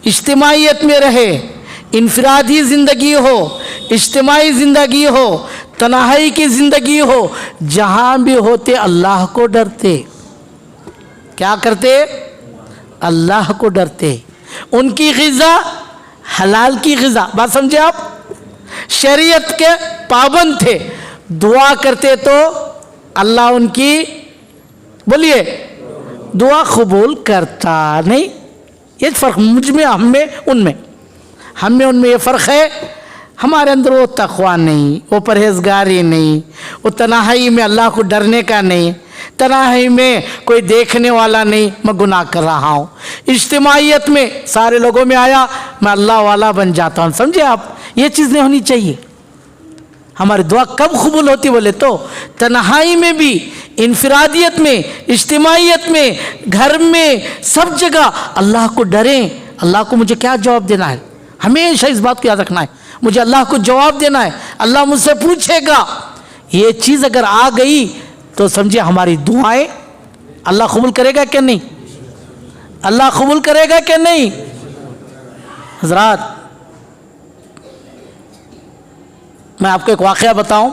इज्तिमाइयत में रहे, इनफरादी ज़िंदगी हो, इज्तिमाई ज़िंदगी हो, तन्हाई की ज़िंदगी हो, जहाँ भी होते अल्लाह को डरते। क्या करते? अल्लाह को डरते। उनकी ग़िज़ा हलाल की ग़िज़ा, बात समझे आप? शरीयत के पाबंद थे, दुआ करते तो अल्लाह उनकी, बोलिए, दुआ कबूल करता नहीं। ये फ़र्क मुझ में, हम में, उनमें, हम में उनमें ये फ़र्क है। हमारे अंदर वो तक़वा नहीं, वो परहेज़गारी नहीं, वो तन्हाई में अल्लाह को डरने का नहीं, तन्हाई में कोई देखने वाला नहीं, मैं गुनाह कर रहा हूँ। इज्तिमाइयत में सारे लोगों में आया, मैं अल्लाह वाला बन जाता हूँ। समझे आप? ये चीज़ नहीं होनी चाहिए। हमारी दुआ कब कबूल होती बोले तो तन्हाई में भी, इनफरादियत में, इज्तिमाइयत में, घर में, सब जगह अल्लाह को डरें। अल्लाह को मुझे क्या जवाब देना है, हमेशा इस बात को याद रखना है, मुझे अल्लाह को जवाब देना है, अल्लाह मुझसे पूछेगा। ये चीज़ अगर आ गई तो समझिए हमारी दुआएं अल्लाह कबूल करेगा क्या नहीं? अल्लाह कबूल करेगा क्या नहीं? हज़रात, मैं आपको एक वाक़या बताऊं।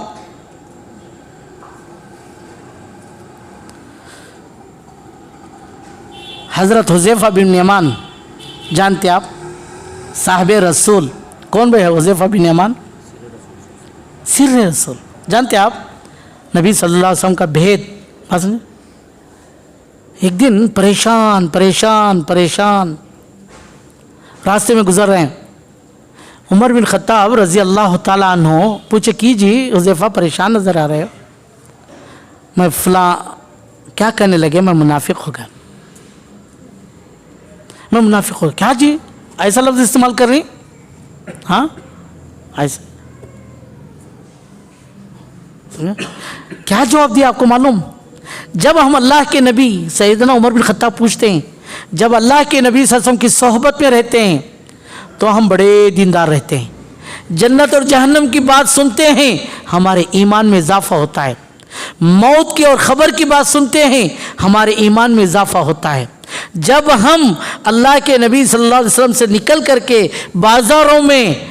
हज़रत हुज़ैफ़ा बिन यमान, जानते आप? साहिब रसूल। कौन भाई है हुज़ैफ़ा बिन यमान? सिर रसूल। जानते आप? नबी सल्लल्लाहु अलैहि वसल्लम का भेद। समझे? एक दिन परेशान परेशान परेशान रास्ते में गुजर रहे हैं। उमर बिन ख़त्ताब रज़ी अल्लाह ताला अन्हु पूछे, कीजिए हुज़ैफ़ा परेशान नज़र आ रहे हो। मैं फ़लाँ क्या कहने लगे, मैं मुनाफिक हो गया, मैं मुनाफिक हो गया। क्या जी ऐसा लफ्ज़ इस्तेमाल कर रही? हाँ ऐसा। क्या जवाब दिया आपको मालूम? जब हम अल्लाह के नबी सैयदना उमर बिन ख़त्ताब पूछते हैं, जब अल्लाह के नबी सल्लल्लाहु अलैहि वसल्लम की सोहबत में रहते हैं तो हम बड़े दीनदार रहते हैं, जन्नत और जहन्नम की बात सुनते हैं, हमारे ईमान में इजाफा होता है। मौत की और ख़बर की बात सुनते हैं, हमारे ईमान में इजाफा होता है। जब हम अल्लाह के नबी सल्लल्लाहु अलैहि वसल्लम से निकल करके बाज़ारों में,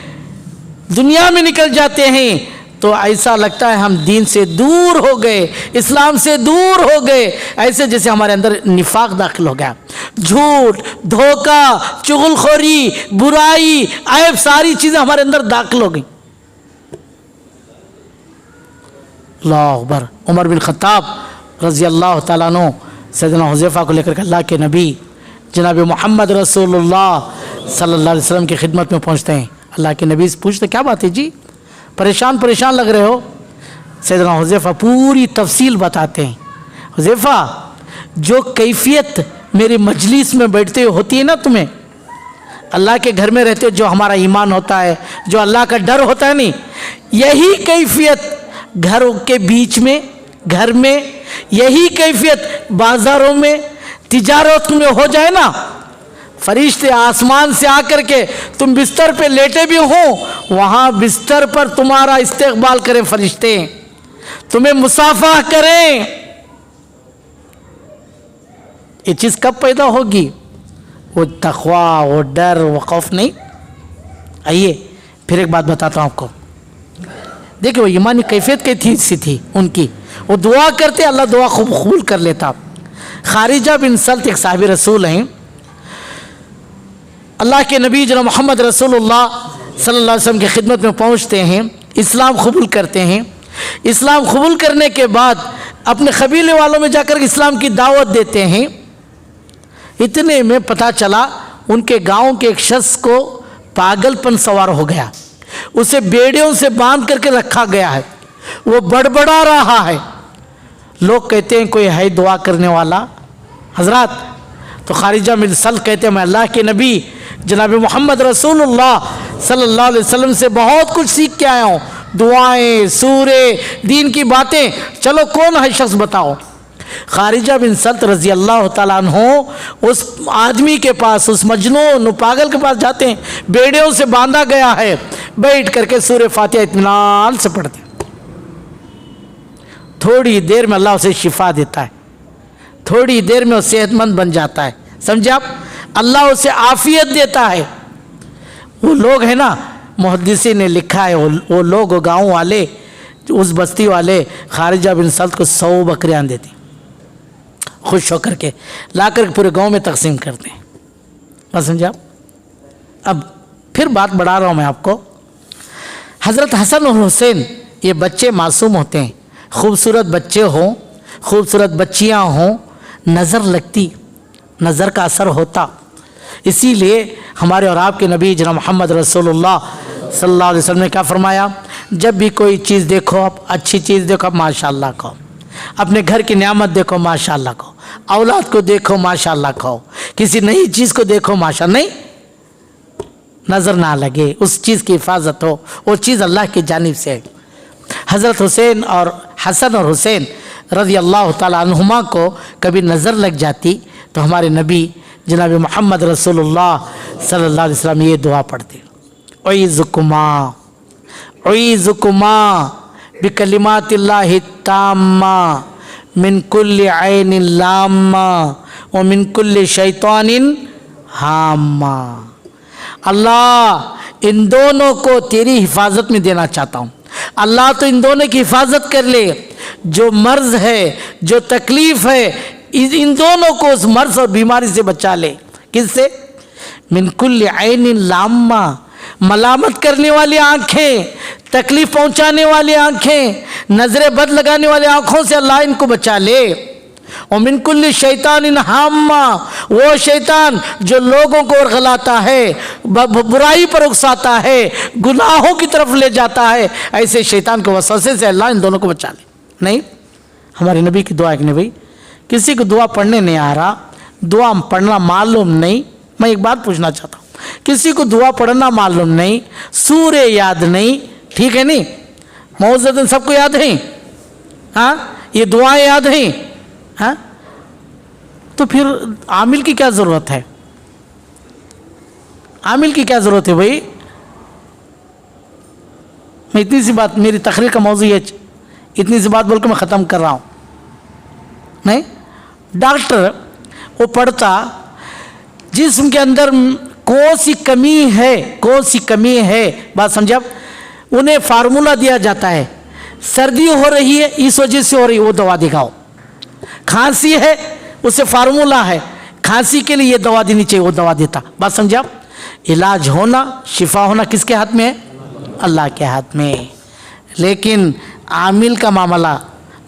दुनिया में निकल जाते हैं तो ऐसा लगता है हम दीन से दूर हो गए, इस्लाम से दूर हो गए, ऐसे जैसे हमारे अंदर निफाक दाखिल हो गया। झूठ, धोखा, चुगलखोरी, बुराई, ऐब, सारी चीज़ें हमारे अंदर दाखिल हो गई। अल्लाह अकबर। उमर बिन ख़त्ताब रज़ी अल्लाह ताला अन्हु सैयदना हुज़ैफ़ा को लेकर के अल्लाह के नबी जनाब मोहम्मद रसूलुल्लाह सल्लल्लाहु अलैहि वसल्लम की खिदमत में पहुँचते हैं। अल्लाह के नबी से पूछते, क्या बात है जी, परेशान परेशान लग रहे हो? सैयदना हुज़ैफ़ा पूरी तफसील बताते हैं। हुज़ैफ़ा, जो कैफियत मेरी मजलिस में बैठते हुए होती है ना, तुम्हें अल्लाह के घर में रहते हो, जो हमारा ईमान होता है, जो अल्लाह का डर होता है नहीं, यही कैफियत घरों के बीच में, घर में, यही कैफियत बाज़ारों में, तिजारत में हो जाए ना, फरिश्ते आसमान से आकर के तुम बिस्तर पे लेटे भी हो, वहाँ बिस्तर पर तुम्हारा इस्तेक़बाल करें फरिश्ते, तुम्हें मुसाफा करें। ये चीज़ कब पैदा होगी? वो तक़वा, वो डर, वो खौफ नहीं। आइए फिर एक बात बताता हूँ आपको, देखिए वो ईमानी कैफियत कैसी थी उनकी, वो दुआ करते अल्लाह दुआ कबूल कर लेता। खारिजा बिन सल्त एक साहिब रसूल हैं, अल्लाह के नबी जनाब मोहम्मद रसूलुल्लाह सल्लल्लाहु अलैहि वसल्लम की खिदमत में पहुँचते हैं, इस्लाम कबूल करते हैं। इस्लाम कबूल करने के बाद अपने कबीले वालों में जाकर इस्लाम की दावत देते हैं। इतने में पता चला उनके गांव के एक शख्स को पागलपन सवार हो गया, उसे बेड़ियों से बांध करके रखा गया है, वो बड़बड़ा रहा है। लोग कहते हैं कोई है दुआ करने वाला हजरत? तो खारिजा बिन सल्त कहते हैं मैं अल्लाह के नबी जनाब मोहम्मद रसूलुल्लाह सल्लल्लाहु अलैहि वसल्लम से बहुत कुछ सीख के आया हूँ, दुआएं, सूरे, दीन की बातें, चलो कौन है शख्स बताओ। खारिजा बिन सल्त रजी अल्लाह तआला अन्हु उस आदमी के पास, उस मजनून पागल के पास जाते हैं, बेड़ियों से बांधा गया है, बैठ करके सूरे फातिहा इत्मीनान से पढ़ते हैं। थोड़ी देर में अल्लाह उसे शिफा देता है, थोड़ी देर में वो सेहतमंद बन जाता है, समझे आप? अल्लाह उसे आफियत देता है। वो लोग हैं ना, मुहद्दिसी ने लिखा है, वो लोग, वो गाँव वाले, उस बस्ती वाले खारिजा बिन सल्त को 100 बकरियाँ देते, खुश होकर के ला कर पूरे गांव में तकसीम करते हैं। बस समझे आप? अब फिर बात बढ़ा रहा हूँ मैं आपको। हज़रत हसन और हुसैन ये बच्चे मासूम होते हैं, खूबसूरत बच्चे हों, खूबसूरत बच्चियाँ हों, नज़र लगती, नज़र का असर होता। इसीलिए हमारे और आपके नबी जनाब मोहम्मद रसूलुल्लाह सल्लल्लाहु अलैहि वसल्लम ने क्या फरमाया, जब भी कोई चीज़ देखो, आप अच्छी चीज़ देखो, आप माशाअल्लाह कहो, अपने घर की नियामत देखो माशाअल्लाह कहो, औलाद को देखो माशाअल्लाह कहो, किसी नई चीज़ को देखो माशाअल्लाह, नहीं नज़र ना लगे, उस चीज़ की हिफाजत हो, वो चीज़ अल्लाह की जानिब से है। हज़रत हुसैन और हसन और हुसैन रज़ी अल्लाह तआला अन्हुमा को कभी नज़र लग जाती तो हमारे नबी जनाब मोहम्मद रसूलुल्लाह सल्लल्लाहु अलैहि वसल्लम ये दुआ पढ़ते, उइज़ुकुमा उइज़ुकुमा बिकलिमातिल्लाहि ताम्मा मिन कुल्लि ऐनिन लाम्मा व मिन कुल्लि शैतानिन हाम्मा। अल्लाह इन दोनों को तेरी हिफाजत में देना चाहता हूँ, अल्लाह तो इन दोनों की हिफाजत कर ले, जो मर्ज है, जो तकलीफ़ है, इन दोनों को उस मर्ज और बीमारी से बचा ले। किससे? मिन कुल्लि ऐनिन लाम्मा, मलामत करने वाली आँखें, तकलीफ़ पहुँचाने वाली आँखें, नज़रें बद लगाने वाली आँखों से अल्लाह इनको बचा ले। और मिन कुल्लि शैतानिन हाम्मा, वो शैतान जो लोगों को उरगलाता है, बुराई पर उकसाता है, गुनाहों की तरफ ले जाता है, ऐसे शैतान के वसवसे से अल्लाह इन दोनों को बचा ले। नहीं, हमारे नबी की दुआ है कि नहीं भाई, किसी को दुआ पढ़ने नहीं आ रहा, दुआ पढ़ना मालूम नहीं, मैं एक बात पूछना चाहता हूँ, किसी को दुआ पढ़ना मालूम नहीं, सूरे याद नहीं, ठीक है नहीं, मौज़ूद सबको याद है, हाँ, ये दुआएं याद हैं, हाँ, तो फिर आमिल की क्या ज़रूरत है? आमिल की क्या ज़रूरत है भाई? मैं इतनी सी बात, मेरी तकरीर का मौजू है, इतनी सी बात बोल के मैं ख़त्म कर रहा हूँ। नहीं, डॉक्टर वो पढ़ता जिस्म के अंदर कौन सी कमी है, कौन सी कमी है, बात समझे आप? उन्हें फार्मूला दिया जाता है, सर्दी हो रही है इस वजह से हो रही है, वो दवा दिखाओ। खांसी है उसे फार्मूला है, खांसी के लिए ये दवा देनी चाहिए, वो दवा देता। बात समझे आप? इलाज होना, शिफा होना किसके हाथ में है? अल्लाह के हाथ में। लेकिन आमिल का मामला,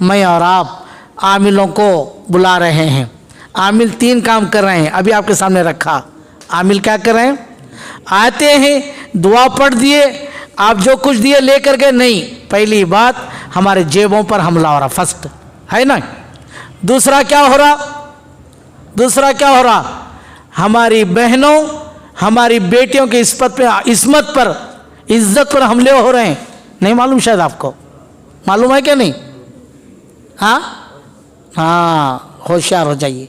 मैं और आप आमिलों को बुला रहे हैं, आमिल 3 काम कर रहे हैं, अभी आपके सामने रखा। आमिल क्या कर रहे हैं? आते हैं, दुआ पढ़ दिए, आप जो कुछ दिए लेकर गए, नहीं, पहली बात हमारे जेबों पर हमला हो रहा, फर्स्ट है ना। दूसरा क्या हो रहा? दूसरा क्या हो रहा? हमारी बहनों, हमारी बेटियों की इस्मत पर, इज्जत पर हमले हो रहे हैं। नहीं मालूम? शायद आपको मालूम है क्या? नहीं, हाँ हाँ, होशियार हो जाइए।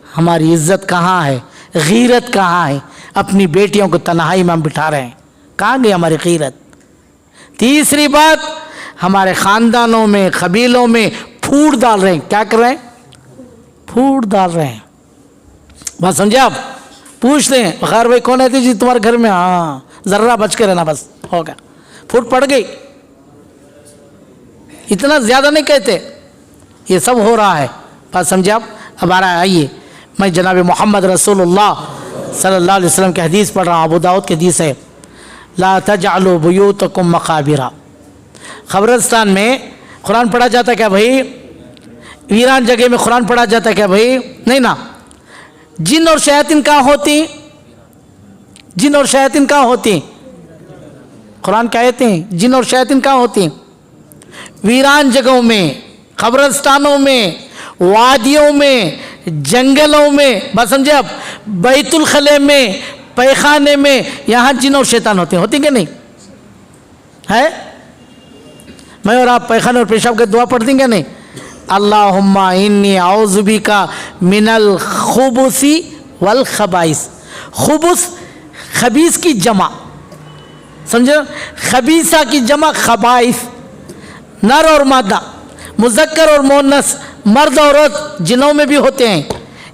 हमारी इज्जत कहाँ है, गीरत कहाँ है? अपनी बेटियों को तन्हाई में हम बिठा रहे हैं, कहाँ गई हमारी गीरत? तीसरी बात, हमारे ख़ानदानों में, कबीलों में फूट डाल रहे हैं। क्या कर रहे हैं? फूट डाल रहे हैं। बात समझे आप? पूछते हैं, बखार भाई कौन है जी तुम्हारे घर में? हाँ, ज़र्रा बच के रहना, बस हो गया, फूट पड़ गई। इतना ज़्यादा नहीं कहते, ये सब हो रहा है, बात समझे आप। अब आ रहा है, आइए मैं जनाब मोहम्मद रसूलुल्लाह सल्लल्लाहु अलैहि वसल्लम की हदीस पढ़ रहा हूँ, अबू दाऊद की हदीस है, ला तजअलू बुयूतकुम मकाबिरा। ख़बरस्तान में कुरान पढ़ा जाता क्या भाई? वीरान जगह में कुरान पढ़ा जाता क्या भाई? नहीं ना। जिन और शयातीन कहाँ होती? जिन और शयातीन कहाँ होती? कुरान कहते हैं जिन और शयातीन कहाँ होती? वीरान जगहों में, कब्रस्तानों में, वादियों में, जंगलों में, बस समझे आप, बैतुल खले में, पैखाने में, यहाँ जिन और शैतान होते हैं, होती कि नहीं है? मैं और आप पैखाने और पेशाब के दुआ पढ़ देंगे नहीं? अल्लाहुम्मा इन्नी औज़ु बिका मिनल खुबुसी वल खबाइस। खुबुस खबीस की जमा, समझो, खबीसा की जमा खबाइस, नर और मादा, मुज़क्कर और मुअन्नस, मर्द और औरत जिनों में भी होते हैं।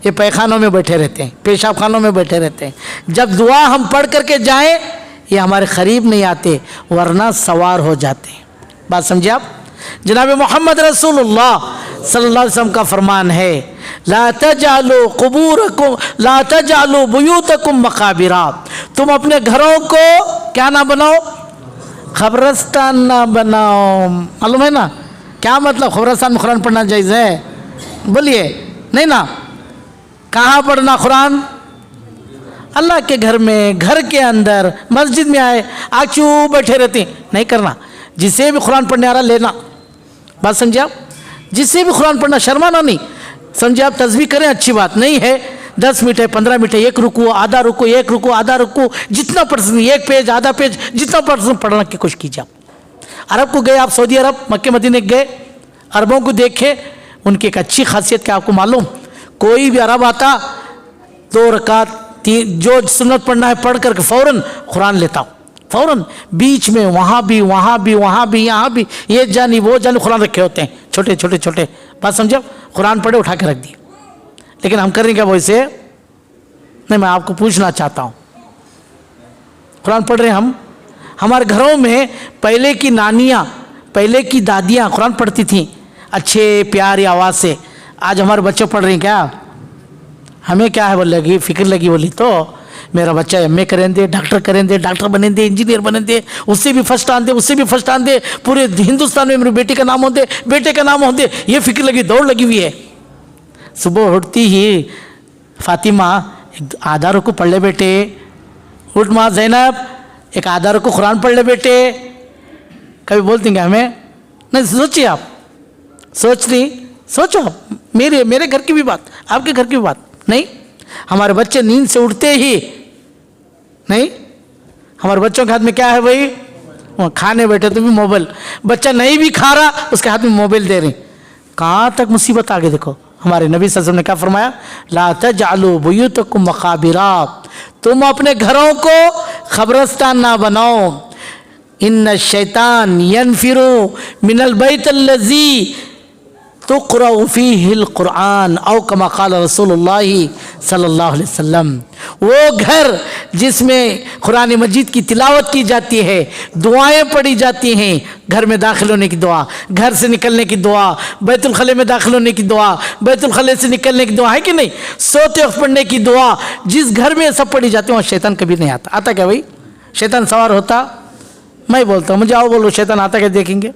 ये पैखानों में बैठे रहते हैं, पेशाब खानों में बैठे रहते हैं। जब दुआ हम पढ़ करके जाएं, ये हमारे करीब नहीं आते, वरना सवार हो जाते हैं। बात समझे आप। जनाब मोहम्मद रसूलुल्लाह सल्लल्लाहु अलैहि वसल्लम का फरमान है, ला तजअलू कुबूरकुम ला तजअलू बुयूतकुम मकाबिरा। तुम अपने घरों को क्या ना बनाओ? खबरस्तान ना बनाओ। मालूम है ना क्या मतलब? खबरस्तान में कुरान पढ़ना जायज़ है? बोलिए नहीं ना। कहाँ पढ़ना कुरान? अल्लाह के घर में, घर के अंदर, मस्जिद में आए आचू बैठे रहते, नहीं करना। जिसे भी कुरान पढ़ने आ रहा लेना, बात समझे आप। जिससे भी कुरान पढ़ना, शर्माना नहीं, समझे आप। तस्बीह करें, अच्छी बात नहीं है, 10 मिनट है, 15 मिनट है, एक रुकू आधा रुकू, एक रुकू आधा रुकू, जितना पढ़ सकते, एक पेज आधा पेज, जितना पढ़ सकते पढ़ने की कोशिश कीजिए आप। अरब को गए आप, सऊदी अरब, मक्के मदीने गए, अरबों को देखे, उनकी एक अच्छी खासियत क्या आपको मालूम? कोई भी अरब आता, 2 रकात, 3 जो सुन्नत पढ़ना है पढ़ करके फ़ौरन कुरान लेता हूँ, फ़ौरन। बीच में वहाँ भी वहाँ भी वहाँ भी यहाँ भी, ये जानी वो जानी कुरान रखे होते हैं, छोटे छोटे छोटे, बात समझो। कुरान पढ़े, उठा के रख दिए। लेकिन हम करेंगे वैसे नहीं। मैं आपको पूछना चाहता हूँ, कुरान पढ़ रहे हम, हमारे घरों में पहले की नानियाँ, पहले की दादियाँ कुरान पढ़ती थीं अच्छे प्यारी आवाज़ से। आज हमारे बच्चे पढ़ रहे हैं क्या? हमें क्या है बोल लगी, फिक्र लगी बोली तो मेरा बच्चा एमए करेंगे, डॉक्टर करेंगे, डॉक्टर बनेंगे, इंजीनियर बनेंगे, उससे भी फर्स्ट आन दे, उससे भी फर्स्ट आन दे, पूरे हिंदुस्तान में मेरी बेटी का नाम होते, बेटे का नाम होते, ये फिक्र लगी, दौड़ लगी हुई है। सुबह उठती ही फातिमा एक आधा रुकू पढ़ ले बेटे, उठ माँ ज़ैनब एक आधा रुकू कुरान पढ़ ले बेटे। कभी बोलती हैं हमें? नहीं। सोचिए आप, सोच ली, सोचो आप, मेरे घर की भी बात, आपके घर की भी बात नहीं। हमारे बच्चे नींद से उठते ही नहीं, हमारे बच्चों के हाथ में क्या है भाई? वो खाने बैठे तो भी मोबाइल, बच्चा नहीं भी खा रहा उसके हाथ में मोबाइल दे रहे। कहाँ तक मुसीबत आ गई देखो। हमारे नबी सल्लल्लाहु अलैहि वसल्लम ने क्या फरमाया? ला तजअलू बुयूतकुम मकाबिरा। तुम अपने घरों को खबरस्तान ना बनाओ। इन्न शैतान यनफिरू मिनल बैतिल्लज़ी तुक़रअ फ़ीहिल कुरान औ कमा क़ाल रसूलुल्लाहि सल्लल्लाहु अलैहि वसल्लम। वो घर जिसमें कुरान मजीद की तिलावत की जाती है, दुआएं पढ़ी जाती हैं, घर में दाखिल होने की दुआ, घर से निकलने की दुआ, बैतुल खले में दाखिल होने की दुआ, बैतुल खले से निकलने की दुआ, है कि नहीं? सोते वक्त पढ़ने की दुआ, जिस घर में सब पढ़ी जाती है वहाँ शैतान कभी नहीं आता। आता क्या भाई? शैतान सवार होता? मैं बोलता हूँ, मुझे आओ बोलो शैतान आता क्या देखेंगे?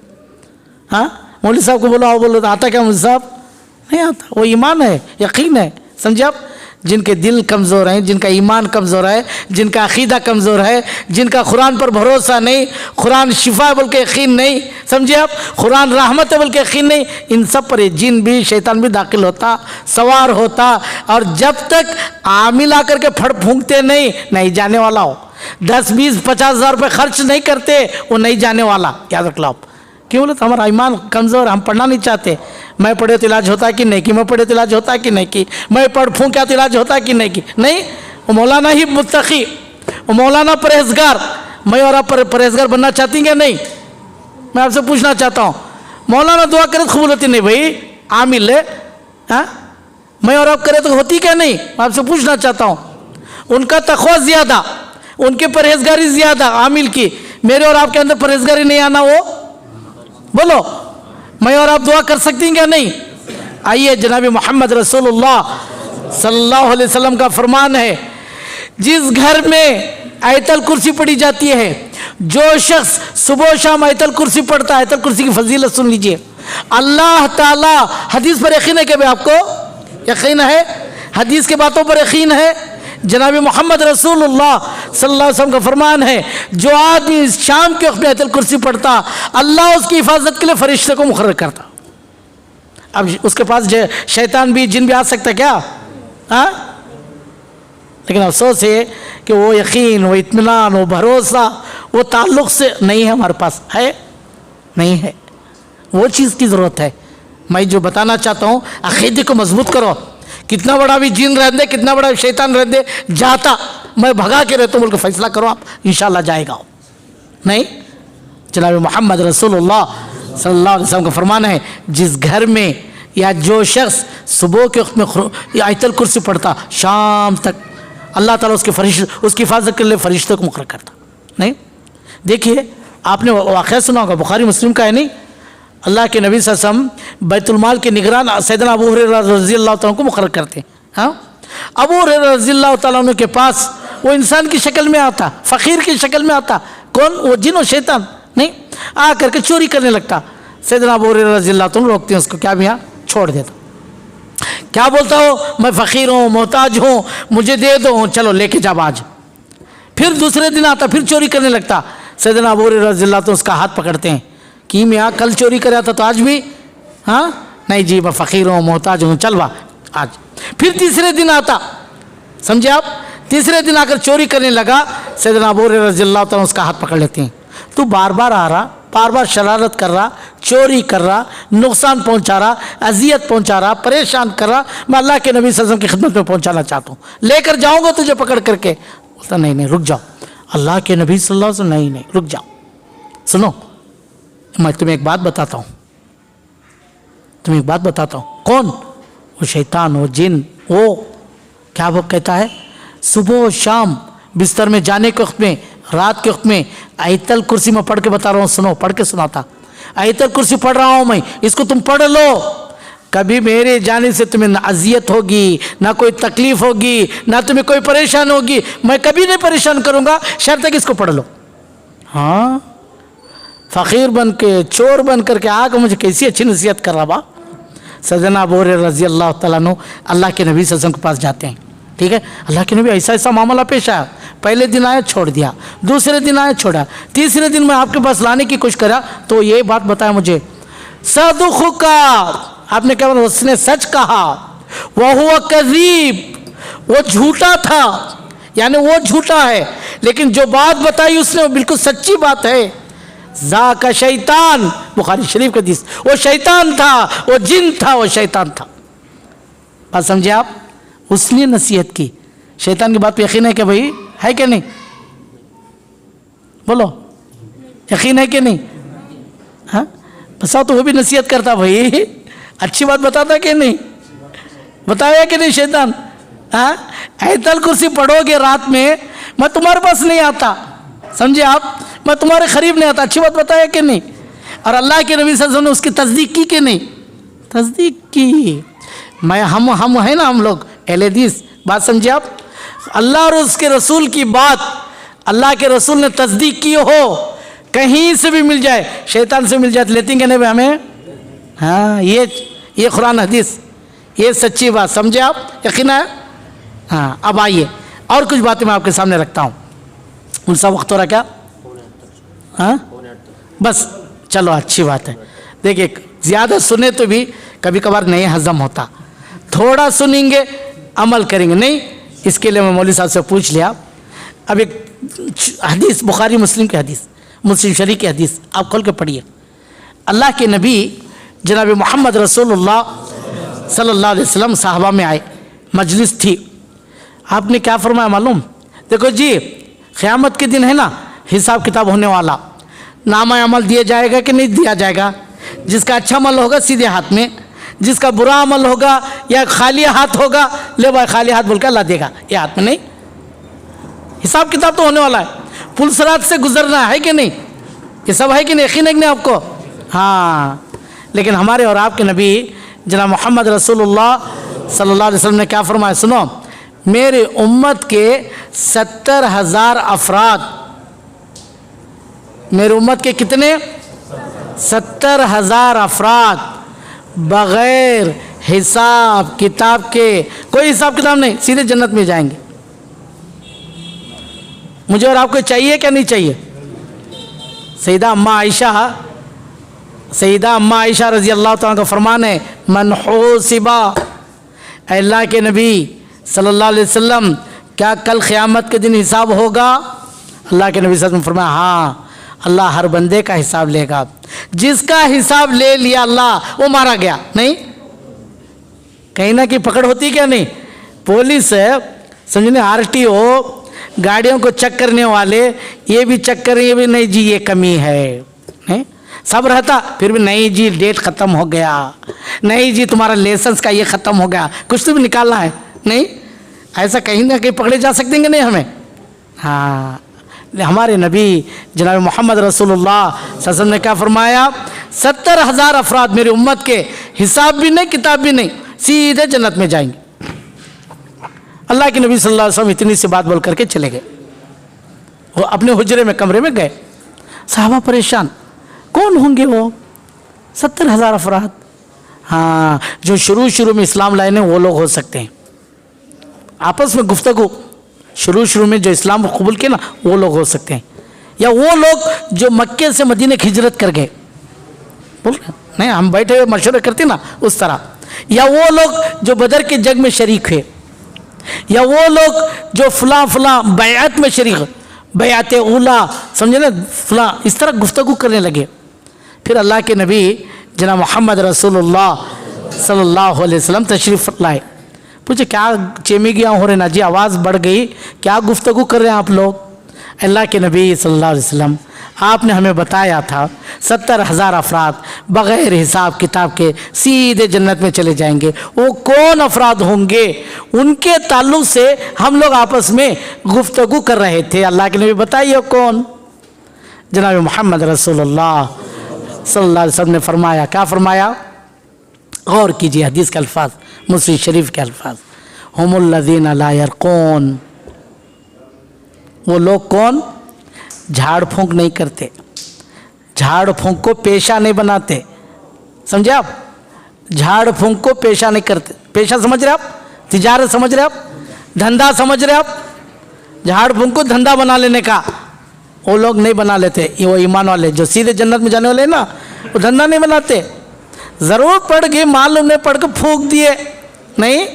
हाँ, मौलवी साहब को बोलो आओ बोलो, तो आता क्या मौलवी साहब? नहीं आता। वो ईमान है, यकीन है, समझे आप। जिनके दिल कमज़ोर हैं, जिनका ईमान कमज़ोर है, जिनका अक़ीदा कमज़ोर है, जिनका कुरान पर भरोसा नहीं, कुरान शिफा बोल के यकीन नहीं, समझे आप, कुरान रहमत बोल के यकीन नहीं, इन सब पर जिन भी शैतान भी दाखिल होता, सवार होता। और जब तक आमिल आकर के फड़ फूंकते नहीं जाने वाला हो, 10, 20, 50 हज़ार रुपये खर्च नहीं करते, वो नहीं जाने वाला, याद रख लो आप। क्यों बोले? तो हमारा ईमान कमज़ोर, हम पढ़ना नहीं चाहते। मैं पढ़े तो इलाज होता है कि नहीं कि, मैं पढ़े तो इलाज होता है कि नहीं कि, मैं पढ़ फूंका तो इलाज होता है कि नहीं कि, नहीं। वो मौलाना ही मुत्तकी, वो मौलाना परहेजगार। मैं और आप परहेजगार बनना चाहती हैं नहीं? मैं आपसे पूछना चाहता हूँ, मौलाना दुआ करे तो कबूल होती नहीं भाई? आमिल है, हाँ? मैं और आप करे तो होती क्या नहीं? मैं आपसे पूछना चाहता हूँ। उनका तक़वा ज़्यादा, उनके परहेजगारी ज़्यादा आमिल की, मेरे और आपके अंदर परहेजगारी नहीं आना, वो बोलो मैं और आप दुआ कर सकती हैं क्या? नहीं। आइए, जनाब मोहम्मद रसूलुल्लाह सल्लल्लाहु अलैहि वसल्लम का फरमान है, जिस घर में आयतल कुर्सी पढ़ी जाती है, जो शख्स सुबह शाम आयतल कुर्सी पढ़ता है, आयतल कुर्सी की फजीलत सुन लीजिए, अल्लाह ताला, हदीस पर यकीन है कि भाई आपको यकीन है, हदीस के बातों पर यकीन है, जनाब मोहम्मद रसूलुल्लाह सल्लल्लाहु अलैहि वसल्लम का फरमान है, जो आदमी शाम के वक्त में आयतल कुर्सी पढ़ता, अल्लाह उसकी हिफाजत के लिए फरिश्ते को मुकर्रर करता। अब उसके पास शैतान भी, जिन भी आ सकता क्या? हाँ, लेकिन अफसोस है कि वो यकीन, वो इत्मीनान, वो भरोसा, वो ताल्लुक़ से नहीं है हमारे पास, है नहीं है। वो चीज़ की ज़रूरत है। मैं जो बताना चाहता हूँ, अक़ीदे को मजबूत करो। कितना बड़ा भी जिन रह दे, कितना बड़ा शैतान रह दे, जाता मैं भगा के रहता हूँ बोल के फैसला करो आप, इंशाअल्लाह जाएगा। नहीं, जनाब मोहम्मद रसूलुल्लाह सल्लल्लाहु अलैहि वसल्लम का फरमान है, जिस घर में या जो शख्स सुबह के वक्त में आयतल कुर्सी पढ़ता, शाम तक अल्लाह ताला उसकी हिफाजत के लिए फरिश्ते को मुकर्रर करता। नहीं, देखिए आपने वाक़या सुना होगा, बुखारी मुस्लिम का है, नहीं, अल्लाह के नबी सल्लल्लाहु अलैहि वसल्लम बैतुल माल के निगरान सैयदना अबू हुरैरा रज़ियल्लाहु तआला को मुकर्रर करते हैं। हाँ, अबू हुरैरा रज़ियल्लाहु तआला के पास वो इंसान की शक्ल में आता, फ़कीर की शक्ल में आता, कौन? वो जिन और शैतान, नहीं, आ करके चोरी करने लगता। सैयदना अबू हुरैरा रज़ियल्लाहु तआला रोकते हैं उसको, क्या भैया, छोड़ देता। क्या बोलता हो? मैं फ़कीर हूँ, मोहताज हूँ, मुझे दे दो, चलो लेके जा आज। फिर दूसरे दिन आता, फिर चोरी करने लगता। सैयदना अबू हुरैरा रज़ियल्लाहु तआला उसका हाथ पकड़ते हैं कि मैं कल चोरी कर रहा था तो आज भी? हाँ, नहीं जी, मैं फ़कीर हूँ, मोहताज हूँ, चल बा आज। फिर तीसरे दिन आता, समझे आप, तीसरे दिन आकर चोरी करने लगा। सैयदना अबू हुरैरा रज़ियल्लाहु तआला उसका हाथ पकड़ लेते हैं, तू बार बार आ रहा, बार बार शरारत कर रहा, चोरी कर रहा, नुकसान पहुंचा रहा, अजियत पहुंचा रहा, परेशान कर रहा, मैं अल्लाह के नबी सल्लल्लाहु अलैहि वसल्लम की खिदमत में पहुंचाना चाहता हूँ, लेकर जाऊँगा तुझे पकड़ करके। बोलता नहीं नहीं, रुक जाओ। अल्लाह के नबी सल्लल्लाहु अलैहि वसल्लम, नहीं नहीं, रुक जाओ, सुनो, मैं तुम्हें एक बात बताता हूँ, तुम्हें एक बात बताता हूँ। कौन? वो शैतान, वो जिन, वो क्या वो कहता है, सुबह शाम बिस्तर में जाने के वक्त में, रात के वक्त में आयतल कुर्सी में पढ़ के बता रहा हूँ, सुनो, पढ़ के सुनाता। आयतल कुर्सी पढ़ रहा हूँ मैं, इसको तुम पढ़ लो, कभी मेरे जाने से तुम्हें ना अजियत होगी, ना कोई तकलीफ होगी, ना तुम्हें कोई परेशान होगी, मैं कभी नहीं परेशान करूँगा, शर्त है कि इसको पढ़ लो। हाँ, फ़कीर बन के, चोर बन करके आकर मुझे कैसी अच्छी नसीहत कर रहा बा। सैयदना अबू हुरैरा रज़ियल्लाहु तआला अन्हु अल्लाह के नबी सल्लल्लाहु अलैहि वसल्लम के पास जाते हैं। ठीक है, अल्लाह के नबी ऐसा ऐसा मामला पेश आया, पहले दिन आया छोड़ दिया, दूसरे दिन आया छोड़ा, तीसरे दिन मैं आपके पास लाने की कोशिश करा तो ये बात बताया मुझे, सदुखुका, आपने क्या बोला? उसने सच कहा, वह हुआ कज़ीब, वो झूठा था, यानी वो झूठा है, लेकिन जो बात बताई उसने वो बिल्कुल सच्ची बात है। जा का शैतान, बुखारी शरीफ का हदीस, वो शैतान था, वो जिन था, वो शैतान था। बात समझे आप? उसने नसीहत की। शैतान की बात पे यकीन है क्या भाई? है क्या नहीं? बोलो, यकीन है कि नहीं? हाँ, बसा तो वो भी नसीहत करता भाई, अच्छी बात बताता कि नहीं? बताया कि नहीं शैतान? हाँ, आयतल कुर्सी पढ़ोगे रात में, मैं तुम्हारे पास नहीं आता, समझे आप, मैं तुम्हारे करीब नहीं आता, अच्छी बात बताया कि नहीं? और अल्लाह के नबी सल्लल्लाहु अलैहि वसल्लम ने उसकी तस्दीक की कि नहीं? तस्दीक की। मैं हम है ना, हम लोग अहले हदीस, बात समझे आप? अल्लाह और उसके रसूल की बात अल्लाह के रसूल ने तस्दीक की हो, कहीं से भी मिल जाए, शैतान से मिल जाए तो लेती नहीं हमें? हाँ, ये कुरान हदीस, ये सच्ची बात, समझे आप? यकीन है? हाँ, अब आइए और कुछ बातें मैं आपके सामने रखता हूँ। उनसा वक्त हो रहा क्या? हाँ, बस चलो, अच्छी बात है। देखिए, ज़्यादा सुने तो भी कभी कभार नहीं हजम होता, थोड़ा सुनेंगे अमल करेंगे नहीं, इसके लिए मैं मौलवी साहब से पूछ लिया। अब एक हदीस, बुखारी मुस्लिम की हदीस, मुस्लिम शरीफ की हदीस, आप खोल के पढ़िए। अल्लाह के नबी जनाब मोहम्मद रसूलुल्लाह सल्लल्लाहु अलैहि वसल्लम साहबा में आए, मजलिस थी, आपने क्या फरमाया मालूम? देखो जी, क़यामत के दिन है ना, हिसाब किताब होने वाला, नामा अमल दिया जाएगा कि नहीं दिया जाएगा? जिसका अच्छा अमल होगा सीधे हाथ में, जिसका बुरा अमल होगा या खाली हाथ होगा, ले भाई खाली हाथ बोल के अल्लाह देगा, ये हाथ में नहीं। हिसाब किताब तो होने वाला है, पुलसरात से गुजरना है कि नहीं, ये सब है कि नहीं, यकीन है कि नहीं आपको? हाँ, लेकिन हमारे और आपके नबी जनाब मोहम्मद रसूलुल्लाह सल्लल्लाहु अलैहि वसल्लम ने क्या फरमाया? सुनो, मेरे उम्मत के 70,000 अफराद, मेरे उम्मत के कितने? 70,000 अफराद बग़ैर हिसाब किताब के, कोई हिसाब किताब नहीं, सीधे जन्नत में जाएंगे। मुझे और आपको चाहिए क्या नहीं चाहिए? सईदा अम्मा आयशा रज़ी अल्लाह तआला का फरमान है, मन हुसिबा, अल्लाह के नबी सल्लल्लाहु अलैहि वसल्लम, क्या कल क़यामत के दिन हिसाब होगा? अल्लाह के नबी सल्लल्लाहु अलैहि वसल्लम फरमाया, हाँ, अल्लाह हर बंदे का हिसाब लेगा। जिसका हिसाब ले लिया अल्लाह, वो मारा गया। नहीं, कहीं ना कहीं पकड़ होती क्या नहीं? पुलिस समझने, RTO गाड़ियों को चेक करने वाले, ये भी चेक करें, ये भी नहीं जी ये कमी है, नहीं सब रहता, फिर भी नहीं जी डेट ख़त्म हो गया, नहीं जी तुम्हारा लाइसेंस का ये ख़त्म हो गया, कुछ तो भी निकालना है। नहीं, ऐसा कहीं ना कहीं पकड़े जा सकते हैं नहीं हमें? हाँ, हमारे नबी जनाब मोहम्मद रसूलुल्लाह सल्लल्लाहु अलैहि वसल्लम ने क्या फरमाया? 70,000 अफराद मेरी उम्मत के, हिसाब भी नहीं किताब भी नहीं, सीधे जन्नत में जाएंगे। अल्लाह के नबी सल्लल्लाहु अलैहि वसल्लम इतनी सी बात बोल करके चले गए, वो अपने हुजरे में कमरे में गए। साहबा परेशान, कौन होंगे वो 70,000 अफराद? हाँ, जो शुरू में इस्लाम लाए ने वो लोग हो सकते हैं। आपस में गुफ्तगू, शुरू में जो इस्लाम को कबूल किया ना वो लोग हो सकते हैं, या वो लोग जो मक्के से मदीने की हिजरत कर गए, बोल रहे नहीं हम बैठे हुए मशवरे करते ना उस तरह, या वो लोग जो बदर के जंग में शरीक हुए, या वो लोग जो फला बैअत में शरीक, बैअत उला, समझे ना, फला, इस तरह गुफ्तगू करने लगे। फिर अल्लाह के नबी जनाब मोहम्मद रसूलुल्लाह सल्लल्लाहु अलैहि वसल्लम तशरीफ़ लाए। पूछे क्या चेमी गया हो रहे ना जी, आवाज़ बढ़ गई, क्या गुफ्तगू कर रहे हैं आप लोग? अल्लाह के नबी सल्लल्लाहु अलैहि वसल्लम, आपने हमें बताया था 70,000 अफराद बग़ैर हिसाब किताब के सीधे जन्नत में चले जाएंगे। वो कौन अफराद होंगे? उनके ताल्लुक़ से हम लोग आपस में गुफ्तगू कर रहे थे। अल्लाह के नबी बताइए कौन? जनाब मोहम्मद रसूलुल्लाह सल्लल्लाहु अलैहि वसल्लम ने फरमाया, क्या फरमाया? गौर कीजिए हदीस के अल्फाज, मुस्लिम शरीफ के अल्फाज, हुमुल्लज़ीना ला यरक़ून, वो लोग कौन? झाड़ फूंक नहीं करते, झाड़ फूंक को पेशा नहीं बनाते। समझे आप? झाड़ फूंक को पेशा नहीं करते। पेशा समझ रहे आप? तिजारत समझ रहे आप? धंधा समझ रहे आप? झाड़ फूंक को धंधा बना लेने का वो लोग नहीं बना लेते। ये वो ईमान वाले जो सीधे जन्नत में जाने वाले हैं ना, वो धंधा नहीं बनाते। ज़रूर पढ़ गए, मालूम नहीं, पढ़ के फूंक दिए, नहीं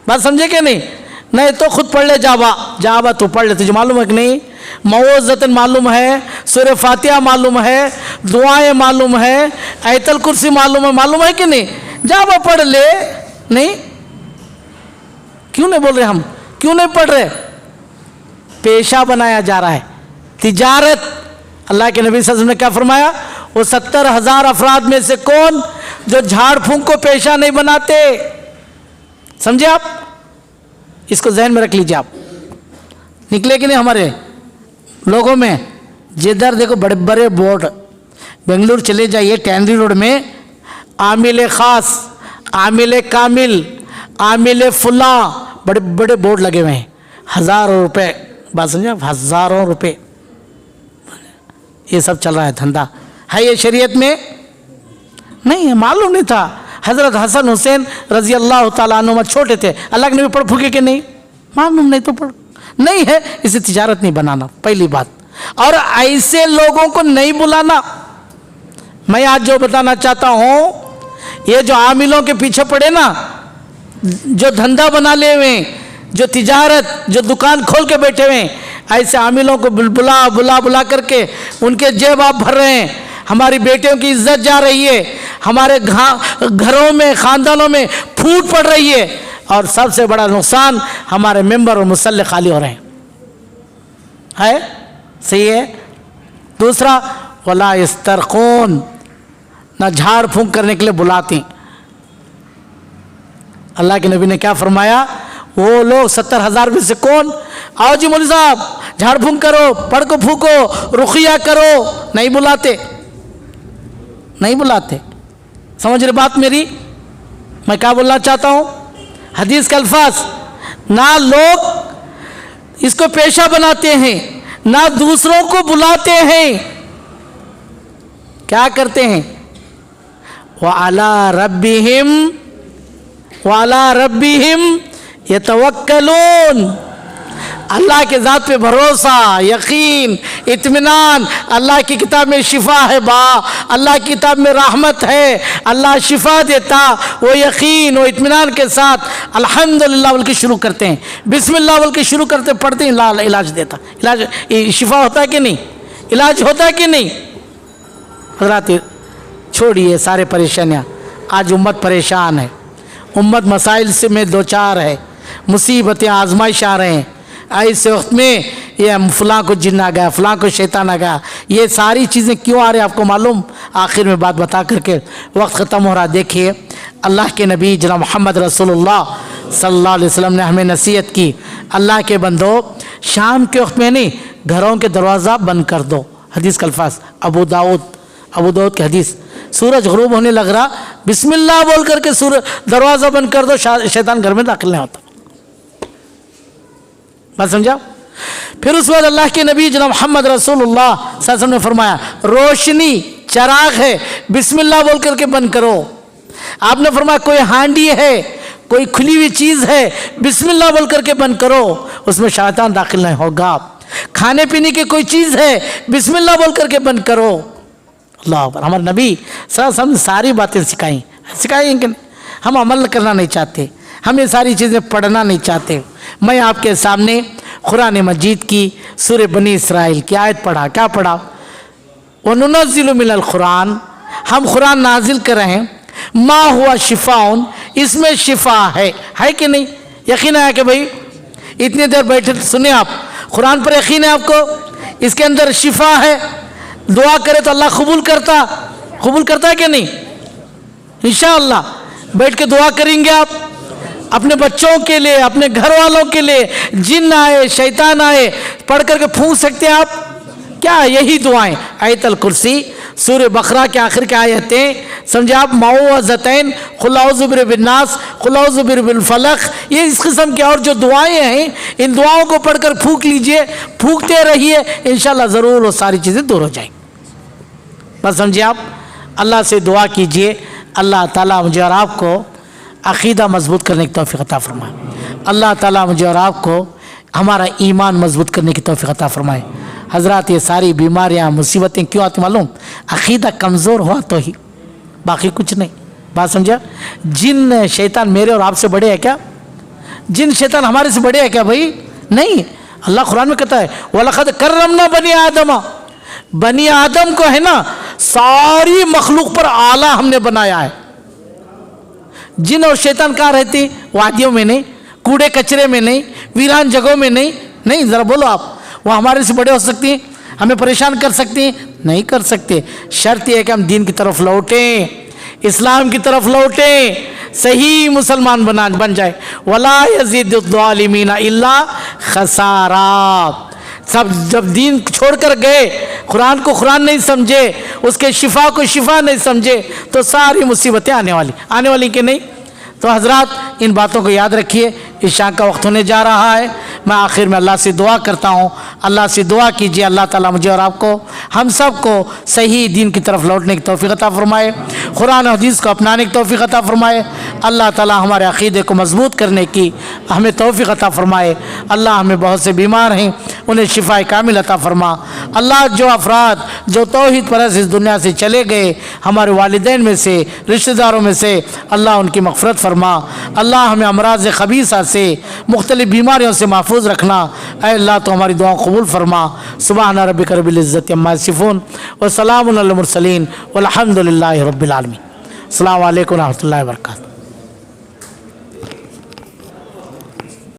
बात समझे क्या? नहीं तो खुद पढ़ ले, जाबा तो पढ़ ले, तुझे मालूम है कि नहीं? मौज़तन मालूम है, सूरह फातिहा मालूम है, दुआएं मालूम है, आयतल कुर्सी मालूम है कि नहीं? जाबा पढ़ ले। नहीं, क्यों नहीं बोल रहे हम? क्यों नहीं पढ़ रहे? पेशा बनाया जा रहा है, तिजारत। अल्लाह के नबी सल्लल्लाहु अलैहि वसल्लम ने क्या फरमाया? वो 70,000 अफराद में से कौन जो झाड़ फूंक को पेशा नहीं बनाते? समझे आप? इसको जहन में रख लीजिए आप। निकले कि नहीं हमारे लोगों में? जिधर देखो बड़े बड़े बोर्ड, बेंगलुरु चले जाइए टैनरी रोड में, आमिल खास, आमिल कामिल, आमिल फुला, बड़े बड़े बोर्ड लगे हुए हैं, हज़ारों रुपए, बात समझे आप? हज़ारों रुपए, ये सब चल रहा है धंधा। है ये शरीयत में? नहीं है, मालूम नहीं था। हज़रत हसन हुसैन रज़ी अल्लाह ताला अन्हुमा छोटे थे, अल्लाह के नबी पढ़ फूके के नहीं? मालूम नहीं तो पढ़ नहीं है, इसे तिजारत नहीं बनाना, पहली बात। और ऐसे लोगों को नहीं बुलाना। मैं आज जो बताना चाहता हूँ, ये जो आमिलों के पीछे पड़े ना, जो धंधा बना ले हुए, जो तिजारत, जो दुकान खोल के बैठे हुए, ऐसे आमिलों को बुला करके उनके जेब आप भर रहे हैं। हमारी बेटियों की इज्जत जा रही है, हमारे घरों में, ख़ानदानों में फूट पड़ रही है, और सबसे बड़ा नुकसान हमारे मेंबर और मुसल्ले खाली हो रहे हैं। है सही है? दूसरा, वला यस्तरक़ून, ना झाड़ फूंक करने के लिए बुलाती। अल्लाह के नबी ने क्या फरमाया? वो लोग 70,000 में से कौन आओ जी मौलवी साहब झाड़ फूंक करो, पढ़ को फूको, रुखिया करो, नहीं बुलाते, नहीं बुलाते। समझ रहे बात मेरी? मैं क्या बोलना चाहता हूँ? हदीस के अल्फाज, ना लोग इसको पेशा बनाते हैं, ना दूसरों को बुलाते हैं, क्या करते हैं? वाला रब्बिहिम यतवक्कलून, अल्लाह के ज़ात पे भरोसा, यकीन, इत्मीनान। अल्लाह की किताब में शिफा है बा, अल्लाह की किताब में रहमत है, अल्लाह शिफा देता, वो यकीन वो इत्मीनान के साथ अल्हम्दुलिल्लाह बोल के शुरू करते हैं, बिस्मिल्लाह बोल के शुरू करते, पढ़ते हैं, अल्लाह इलाज देता। इलाज शिफा होता है कि नहीं? इलाज होता है कि नहीं? हज़रात छोड़िए सारे परेशानियाँ, आज उम्मत परेशान है, उम्मत मसाइल से में दो चार है, मुसीबतें आजमाइश आ रहे हैं। ऐसे वक्त में ये फलां को जिन्न आ गया, फलां को शैतान आ गया, ये सारी चीज़ें क्यों आ रही हैं आपको मालूम? आखिर में बात बता करके वक्त ख़त्म हो रहा। देखिए अल्लाह के नबी जनाब मोहम्मद रसूलुल्लाह सल्लल्लाहु अलैहि वसल्लम ने हमें नसीहत की, अल्लाह के बंदो शाम के वक्त में नहीं, घरों के दरवाज़ा बंद कर दो। हदीस का अल्फाज अबू दाऊद की हदीस, सूरज ग़ुरूब होने लग रहा, बिस्मिल्लाह बोल करके सूरज दरवाज़ा बंद कर दो, शैतान घर में दाखिल नहीं होता। बात समझा? फिर उस बाद अल्लाह के नबी जनाब मोहम्मद रसूलुल्लाह सल्लल्लाहु अलैहि वसल्लम ने फरमाया, रोशनी चराग है, बिस्मिल्लाह बोल करके बंद करो। आपने फरमाया कोई हांडी है, कोई खुली हुई चीज़ है, बिस्मिल्लाह बोल करके बंद करो, उसमें शैतान दाखिल नहीं होगा। खाने पीने की कोई चीज़ है, बिस्मिल्लाह बोल करके बंद करो। अल्लाह अकबर। हमारे नबी सल्लल्लाहु अलैहि वसल्लम सारी बातें सिखाई कि हम अमल करना नहीं चाहते, हम ये सारी चीज़ें पढ़ना नहीं चाहते। मैं आपके सामने कुरान मजीद की सूरह बनी इसराइल की आयत पढ़ा। क्या पढ़ा? वनुनज़्ज़िलु मिनल कुरान, हम कुरान नाजिल कर रहे हैं, मा हुआ शिफाउन, इसमें शिफा है कि नहीं? यकीन है कि भाई इतनी देर बैठे सुने आप, कुरान पर यकीन है आपको? इसके अंदर शिफा है, दुआ करे तो अल्लाह कबूल करता है कि नहीं? इंशाअल्लाह बैठ के दुआ करेंगे आप अपने बच्चों के लिए, अपने घर वालों के लिए, जिन्न आए शैतान आए, पढ़ करके फूंक सकते हैं आप क्या? यही दुआएं, आयतल कुर्सी, सूरह बकरा के आखिर के आयतें समझे आप, मौअज़तैन, कुल औज़ु बिरब्बिन्नास, कुल औज़ु बिरब्बिल फलक, ये इस किस्म की और जो दुआएं हैं, इन दुआओं को पढ़कर फूंक लीजिए, फूंकते रहिए, इंशाअल्लाह ज़रूर वो सारी चीज़ें दूर हो जाएंगी। बस समझिए आप, अल्लाह से दुआ कीजिए, अल्लाह ताला मुझे और आपको अक़ीदा मजबूत करने की तौफ़ीक़ अता फ़रमाए। अल्लाह ताला मुझे और आपको हमारा ईमान मजबूत करने की तौफ़ीक़ अता फ़रमाए। हज़रात ये सारी बीमारियाँ मुसीबतें क्यों आती मालूम? अक़ीदा कमज़ोर हुआ तो ही, बाकी कुछ नहीं। बात समझा? जिन शैतान मेरे और आपसे बड़े हैं क्या? जिन शैतान हमारे से बड़े हैं क्या भाई? नहीं। अल्लाह कुरान में कहता है वलक़द कर्रमना बनी आदम, बनी आदम को है ना सारी मखलूक पर आला हमने बनाया है। जिन और शैतान कहाँ रहती? वादियों में नहीं, कूड़े कचरे में नहीं, वीरान जगहों में नहीं। ज़रा बोलो आप, वो हमारे से बड़े हो सकती हैं, हमें परेशान कर सकती हैं? नहीं कर सकते। शर्त यह है कि हम दीन की तरफ लौटें, इस्लाम की तरफ लौटें, सही मुसलमान बन जाए। वला यज़ीदुज़्ज़ालिमीना इल्ला खसारा। सब जब दीन छोड़ कर गए, कुरान को कुरान नहीं समझे, उसके शिफा को शिफा नहीं समझे, तो सारी मुसीबतें आने वाली कि नहीं? तो हज़रात इन बातों को याद रखिए। इशा का वक्त होने जा रहा है। मैं आखिर में अल्लाह से दुआ करता हूँ, अल्लाह से दुआ कीजिए अल्लाह ताला मुझे और आपको, हम सब को सही दीन की तरफ लौटने की तौफ़ीक़ अता फ़रमाए, कुरान और हदीस को अपनाने की तौफ़ीक़ अता फ़रमाए। अल्लाह ताला हमारे अक़ीदे को मजबूत करने की हमें तौफ़ीक़ अता फ़रमाए। अल्लाह हमें बहुत से बीमार हैं, उन्हें शिफ़ाए कामिल अता फ़रमा। अल्लाह जो अफराद जो तौहीद परस्त इस दुनिया से चले गए, हमारे वालिदैन में से, रिश्तेदारों में से, अल्लाह उनकी मग़फ़िरत फ़रमा। अल्लाह हमें अमराज़ ख़बीसा से, मुख्तलिफ़ बीमारियों से महफूज रखना। ऐ अल्लाह तो हमारी दुआ कबूल फरमा। सुबहान रब्बिका रब्बिल इज़्ज़ति अम्मा यसिफ़ून व सलामुन अलल मुरसलीन वल्हम्दुलिल्लाहि रब्बिल आलमीन। अस्सलामु अलैकुम व रहमतुल्लाहि व बरकातुहू।